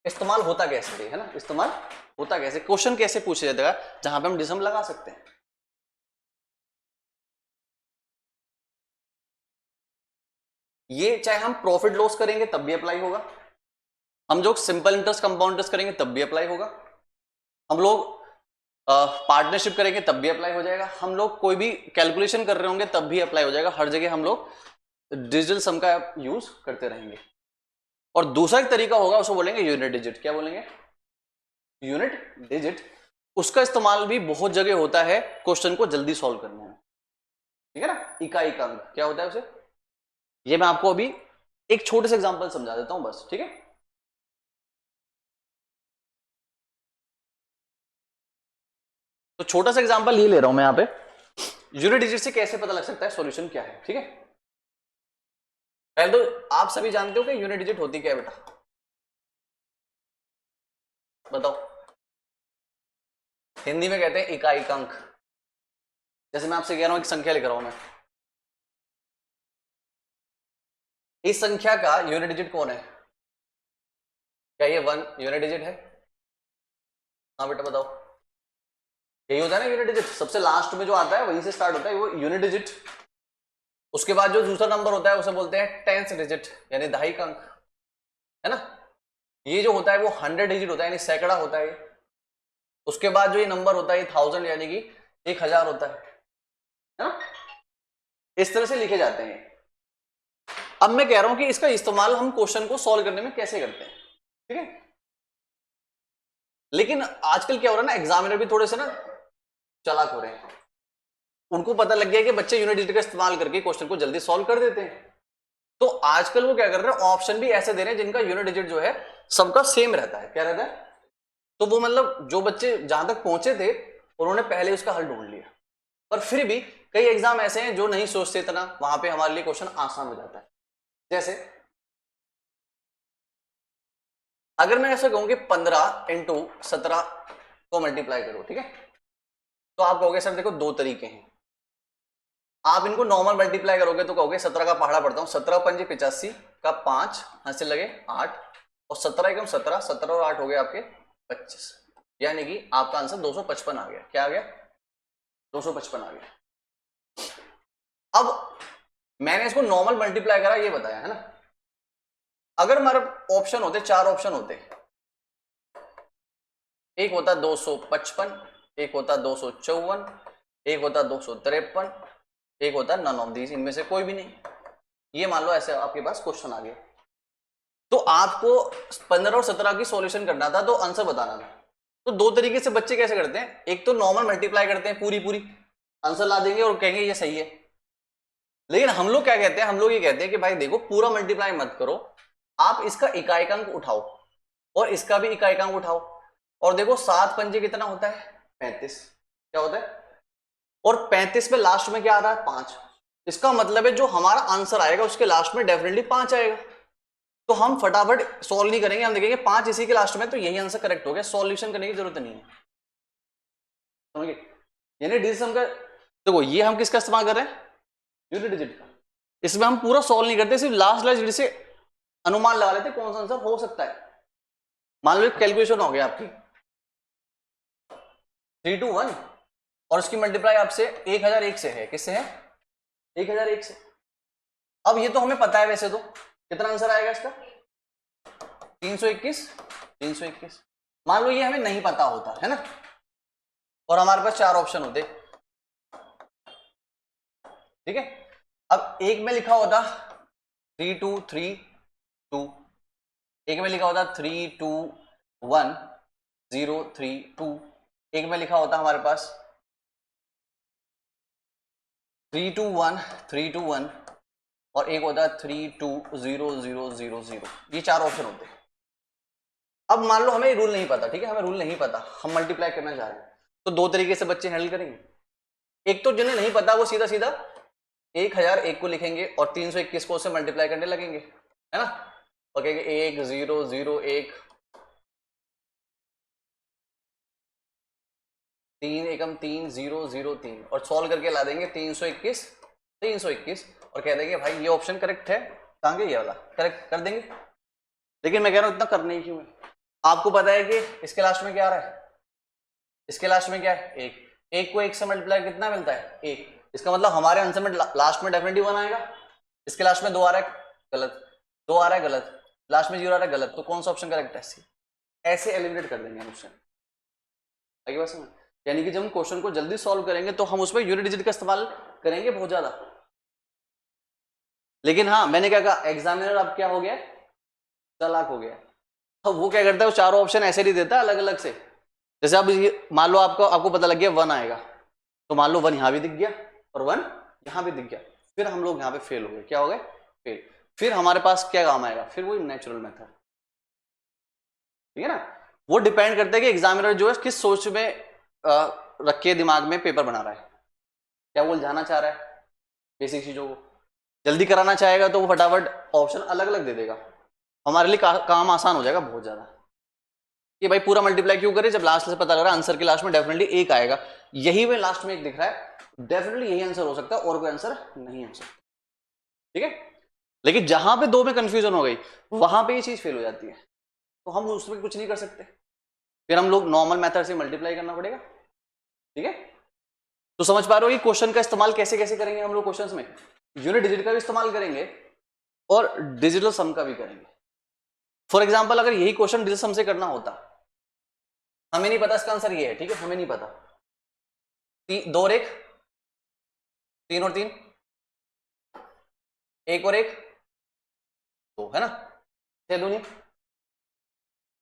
इस्तेमाल होता कैसे है ना, इस्तेमाल होता कैसे, क्वेश्चन कैसे पूछा जाता है जहां पे हम डिसम लगा सकते हैं। ये चाहे हम प्रॉफिट लॉस करेंगे तब भी अप्लाई होगा, हम जो सिंपल इंटरेस्ट कंपाउंड इंटरेस्ट करेंगे तब भी अप्लाई होगा, हम लोग पार्टनरशिप करेंगे तब भी अप्लाई हो जाएगा, हम लोग कोई भी कैलकुलेशन कर रहे होंगे तब भी अप्लाई हो जाएगा, हर जगह हम लोग डिजिटल सम का यूज करते रहेंगे। और दूसरा एक तरीका होगा, उसको बोलेंगे यूनिट डिजिट, क्या बोलेंगे यूनिट डिजिट, उसका इस्तेमाल भी बहुत जगह होता है क्वेश्चन को जल्दी सॉल्व करने में, ठीक है ना। इकाई का अंक क्या होता है उसे, ये मैं आपको अभी एक छोटे से एग्जांपल समझा देता हूं बस, ठीक है। तो छोटा सा एग्जांपल ये ले रहा हूं मैं यहां पे, यूनिट डिजिट से कैसे पता लग सकता है सॉल्यूशन क्या है, ठीक है। पहले तो आप सभी जानते हो कि यूनिट डिजिट होती क्या है बेटा, बताओ। हिंदी में कहते हैं इकाई का अंक। जैसे मैं आपसे कह रहा हूं एक संख्या लिख रहा हूं मैं, इस संख्या का यूनिट डिजिट कौन है, क्या ये 1 यूनिट डिजिट है, हाँ बेटा बताओ। यही होता है ना यूनिट डिजिट, सबसे लास्ट में जो आता है वहीं से स्टार्ट होता है वो यूनिट डिजिट। उसके बाद जो दूसरा नंबर होता है उसे बोलते हैं टेंथ डिजिट, यानी दहाई का अंक, है ना। ये जो होता है वो 100 डिजिट होता है, यानी सैकड़ा होता है। उसके बाद जो ये नंबर होता है 1000, यानी कि 1000 होता है ना। इस तरह से लिखे जाते हैं। अब मैं कह रहा हूं कि इसका इस्तेमाल हम क्वेश्चन को सॉल्व करने में कैसे करते हैं, ठीक है। लेकिन आजकल क्या हो रहा है ना, एग्जामिनर भी थोड़े से ना चालाक हो रहे हैं, उनको पता लग गया कि बच्चे यूनिट डिजिट का इस्तेमाल करके क्वेश्चन को जल्दी सॉल्व कर देते हैं। तो आजकल वो क्या कर रहे हैं, ऑप्शन भी ऐसे दे रहे हैं जिनका यूनिट डिजिट जो है सबका सेम रहता है। क्या रहता है? तो वो मतलब जो बच्चे जहां तक पहुंचे थे उन्होंने पहले उसका हल ढूंढ लिया, पर फिर भी कई एग्जाम ऐसे हैं जो नहीं सोचते इतना, वहां पे हमारे लिए क्वेश्चन आसान हो जाता है। जैसे अगर मैं ऐसा कहूं कि 15 इंटू 17 को मल्टीप्लाई करो, ठीक है, तो आप कहोगे सर देखो दो तरीके हैं। आप इनको नॉर्मल मल्टीप्लाई करोगे तो कहोगे 17 का पहाड़ा पढ़ता हूं, 17 पंजे 85 का 5 हाथ से लगे 8 और 17 एकम 17, 17 और 8 हो गए आपके 25, यानी कि आपका आंसर 255 आ गया। क्या आ गया? 255 आ गया। अब मैंने इसको नॉर्मल मल्टीप्लाई करा ये बताया है ना। अगर हमारे ऑप्शन होते, चार ऑप्शन होते, एक होता 255, एक होता 254, एक होता 253, एक होता नन ऑफ दीज, इनमें से कोई भी नहीं। ये मान लो ऐसे आपके पास क्वेश्चन आ गया, तो आपको 15 और 17 की सॉल्यूशन करना था, तो आंसर बताना था। तो दो तरीके से बच्चे कैसे करते हैं, एक तो नॉर्मल मल्टीप्लाई करते हैं, पूरी पूरी आंसर ला देंगे और कहेंगे ये सही है। लेकिन हम लोग क्या कहते हैं, हम लोग ये कहते हैं कि भाई देखो पूरा मल्टीप्लाई मत करो, आप इसका इकाइकांक उठाओ और इसका भी इकाइकांक उठाओ, और देखो 7 पंजे कितना होता है? 35। क्या होता है? और 35 में लास्ट में क्या आ रहा है? 5। इसका मतलब है जो हमारा आंसर आएगा उसके लास्ट में डेफिनेटली 5 आएगा। तो हम फटाफट सॉल्व नहीं करेंगे, हम देखेंगे 5 इसी के लास्ट में, तो यही आंसर करेक्ट हो गया, सॉल्यूशन करने की जरूरत नहीं है। समझिए, यानी डिजिट का देखो, ये हम किसका इस्तेमाल कर रहे हैं? यूनिट डिजिट का। इसमें हम पूरा सॉल्व नहीं करते, सिर्फ लास्ट डिजिट से अनुमान लगा लेते कौन सा आंसर हो सकता है। मान लो कैलकुलेशन हो गया आपकी 321 और उसकी मल्टीप्लाई आपसे 1001 से है। किससे है? 1001 से। अब ये तो हमें पता है वैसे तो, कितना आंसर आएगा इसका? 321। 321 मान लो ये हमें नहीं पता होता है ना, और हमारे पास चार ऑप्शन होते, ठीक है। अब एक में लिखा होता 3232, एक में लिखा होता 321032, एक में लिखा होता हमारे पास 321321 और एक होता 320000। ये चार ऑप्शन होते हैं। अब मान लो हमें रूल नहीं पता, ठीक है, हमें रूल नहीं पता, हम मल्टीप्लाई करना चाह रहे हैं, तो दो तरीके से बच्चे हैंडल करेंगे। एक तो जिन्हें नहीं पता वो सीधा सीधा 1001 को लिखेंगे और 321 को उससे मल्टीप्लाई करने लगेंगे, है ना, और कहेंगे 1001, 3 एकम 3003 और सॉल्व करके ला देंगे 321 और कह देंगे भाई ये ऑप्शन करेक्ट है, कहांगे ये वाला करेक्ट कर देंगे। लेकिन मैं कह रहा हूं इतना करने क्यों है? आपको पता है कि इसके लास्ट में क्या आ रहा है? इसके लास्ट में क्या है? एक को एक से मल्टीप्लाई कितना मिलता है? 1। इसका मतलब हमारे आंसर में लास्ट में डेफिनेटली 1 आएगा। इसके लास्ट में 2 आ रहा है, गलत। 2 आ रहा है, गलत। लास्ट में 0 आ रहा है, गलत। तो कौन सा ऑप्शन करेक्ट है? सी। ऐसे एलिमिनेट कर देंगे ऑप्शन। आगे बात समझ? यानी कि जब हम क्वेश्चन को जल्दी सॉल्व करेंगे तो हम उसमें यूनिट डिजिट का इस्तेमाल करेंगे बहुत ज्यादा। लेकिन हाँ, मैंने क्या कहा, एग्जामिनर अब क्या हो गया? चालाक हो गया। तो वो क्या करता है, वो चारों ऑप्शन ऐसे नहीं देता अलग अलग से। जैसे अब मान लो आपको पता लग गया 1 आएगा, तो मान लो 1 यहां भी दिख गया और 1 यहां भी दिख गया, फिर हम लोग यहां पे फेल हो गए। क्या हो गए? फेल। फिर हमारे पास क्या काम आएगा? फिर वही नेचुरल मेथड, ठीक है ना। वो डिपेंड करता है कि एग्जामिनर जो है किस सोच में रख के दिमाग में पेपर बना रहा है। क्या वो उलझाना चाह रहा है बेसिक चीजों को, जल्दी कराना चाहेगा तो वो फटाफट ऑप्शन अलग अलग दे देगा, हमारे लिए काम आसान हो जाएगा बहुत ज्यादा। कि भाई पूरा मल्टीप्लाई क्यों करें जब लास्ट से पता लग रहा है आंसर के लास्ट में डेफिनेटली 1 आएगा। यही में लास्ट में 1 दिख रहा है, डेफिनेटली यही आंसर हो सकता है और कोई आंसर नहीं हो सकता, ठीक है। लेकिन जहां पे 2 में कंफ्यूजन हो गई वहां पे ये चीज फेल हो जाती है, तो हम उसमें कुछ नहीं कर सकते, फिर हम लोग नॉर्मल मेथड से मल्टीप्लाई करना पड़ेगा, ठीक है। तो समझ पा रहे हो कि क्वेश्चन का इस्तेमाल कैसे कैसे करेंगे हम लोग क्वेश्चंस में? यूनिट डिजिट का भी इस्तेमाल करेंगे और डिजिटल सम का भी करेंगे। फॉर एग्जाम्पल अगर यही क्वेश्चन डिजिटल सम से करना होता, हमें नहीं पता इसका आंसर ये है, ठीक है, हमें नहीं पता, 2 और 1, 3 और 3, 1 और 1 2, है ना, 6 दूनी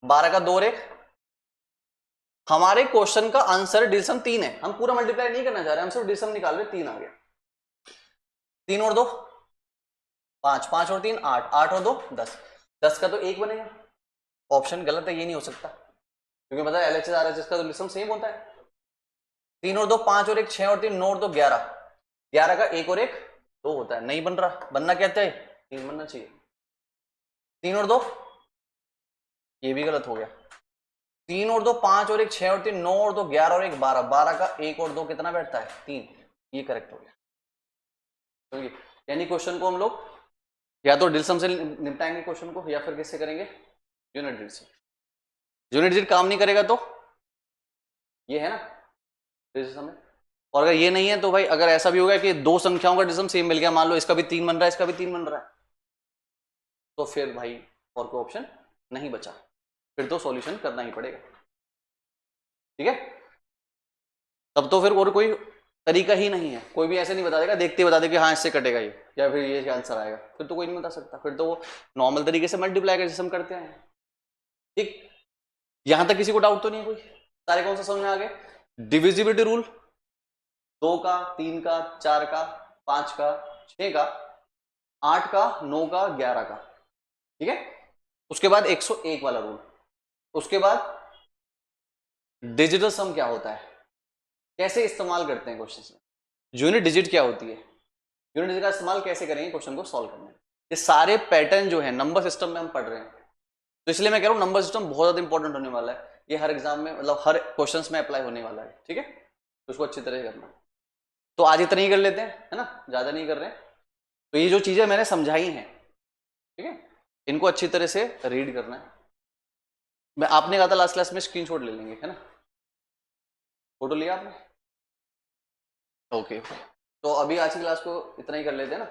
12 का 2 और 1। हमारे क्वेश्चन का आंसर डिजिटल सम 3 है, हम पूरा मल्टीप्लाई नहीं करना चाह रहे, हम सिर्फ डिजिटल सम निकाल रहे, 3 आ गया। 3 और 2 5, 5 और 3 8, 8 और 2 10, 10 का तो 1 बनेगा। ऑप्शन गलत है, ये नहीं हो सकता, क्योंकि पता है LHS RHS का तो लिस्टम सेम होता है। 3 और 2 5 और 1 6 और 3 9 और 2 11, 11 का 1 और 1 2 होता है, नहीं बन रहा, बनना क्या चाहिए 3 बनना चाहिए। 3 और 2 ये भी गलत हो गया, 3 और 2 5 और 1 6 और 3 9 और 2 11 और 1 12, 12 का 1 और 2 कितना बैठता है 3, ये करेक्ट हो गया। तो यानी क्वेश्चन को हम लोग या तो डिजिट सम से निपटाएंगे क्वेश्चन को, या फिर किससे करेंगे यूनिट डिजिट से। यूनिट डिजिट काम नहीं करेगा तो ये है ना डिजिट सम है, और अगर ये नहीं है तो भाई अगर ऐसा भी होगा कि दो संख्याओं का डिजिट सम सेम मिल गया, मान लो इसका भी 3 बन रहा है इसका भी 3 बन रहा है, तो फिर भाई और कोई ऑप्शन नहीं बचा, फिर तो सॉल्यूशन करना ही पड़ेगा, ठीक है। तब तो फिर और कोई तरीका ही नहीं है, कोई भी ऐसे नहीं बता देगा देखते बता दे कि हाँ इससे कटेगा ये, या फिर ये आंसर आएगा, फिर तो कोई नहीं बता सकता, फिर तो वो नॉर्मल तरीके से मल्टीप्लाई का जैसे हम करते हैं, ठीक। यहां तक किसी को डाउट तो नहीं है कोई, सारे कौन सा समझ में आ गए। डिविजिबिलिटी रूल 2 का 3 का 4 का 5 का 6 का 8 का 9 का 11 का, ठीक है। उसके बाद 101 वाला रूल, उसके बाद डिजिटल सम क्या होता है, कैसे इस्तेमाल करते हैं क्वेश्चन में, यूनिट डिजिट क्या होती है, यूनिट डिजिट का इस्तेमाल कैसे करेंगे क्वेश्चन को सॉल्व करने में, ये सारे पैटर्न जो है नंबर सिस्टम में हम पढ़ रहे हैं, तो इसलिए मैं कह रहा हूं नंबर सिस्टम बहुत ज्यादा इंपॉर्टेंट होने वाला है, ये हर एग्जाम में मतलब हर क्वेश्चन में अप्लाई होने वाला है, ठीक है। तो उसको अच्छी तरह से करना, तो आज इतना ही कर लेते हैं, है ना, ज्यादा नहीं कर रहे हैं। तो ये जो चीजें मैंने समझाई हैं, ठीक है, इनको अच्छी तरह से रीड करना है। मैं आपने कहा था लास्ट क्लास में स्क्रीनशॉट ले लेंगे, है ना, फोटो लिया आपने, ओके। तो अभी आज की क्लास को इतना ही कर लेते हैं ना।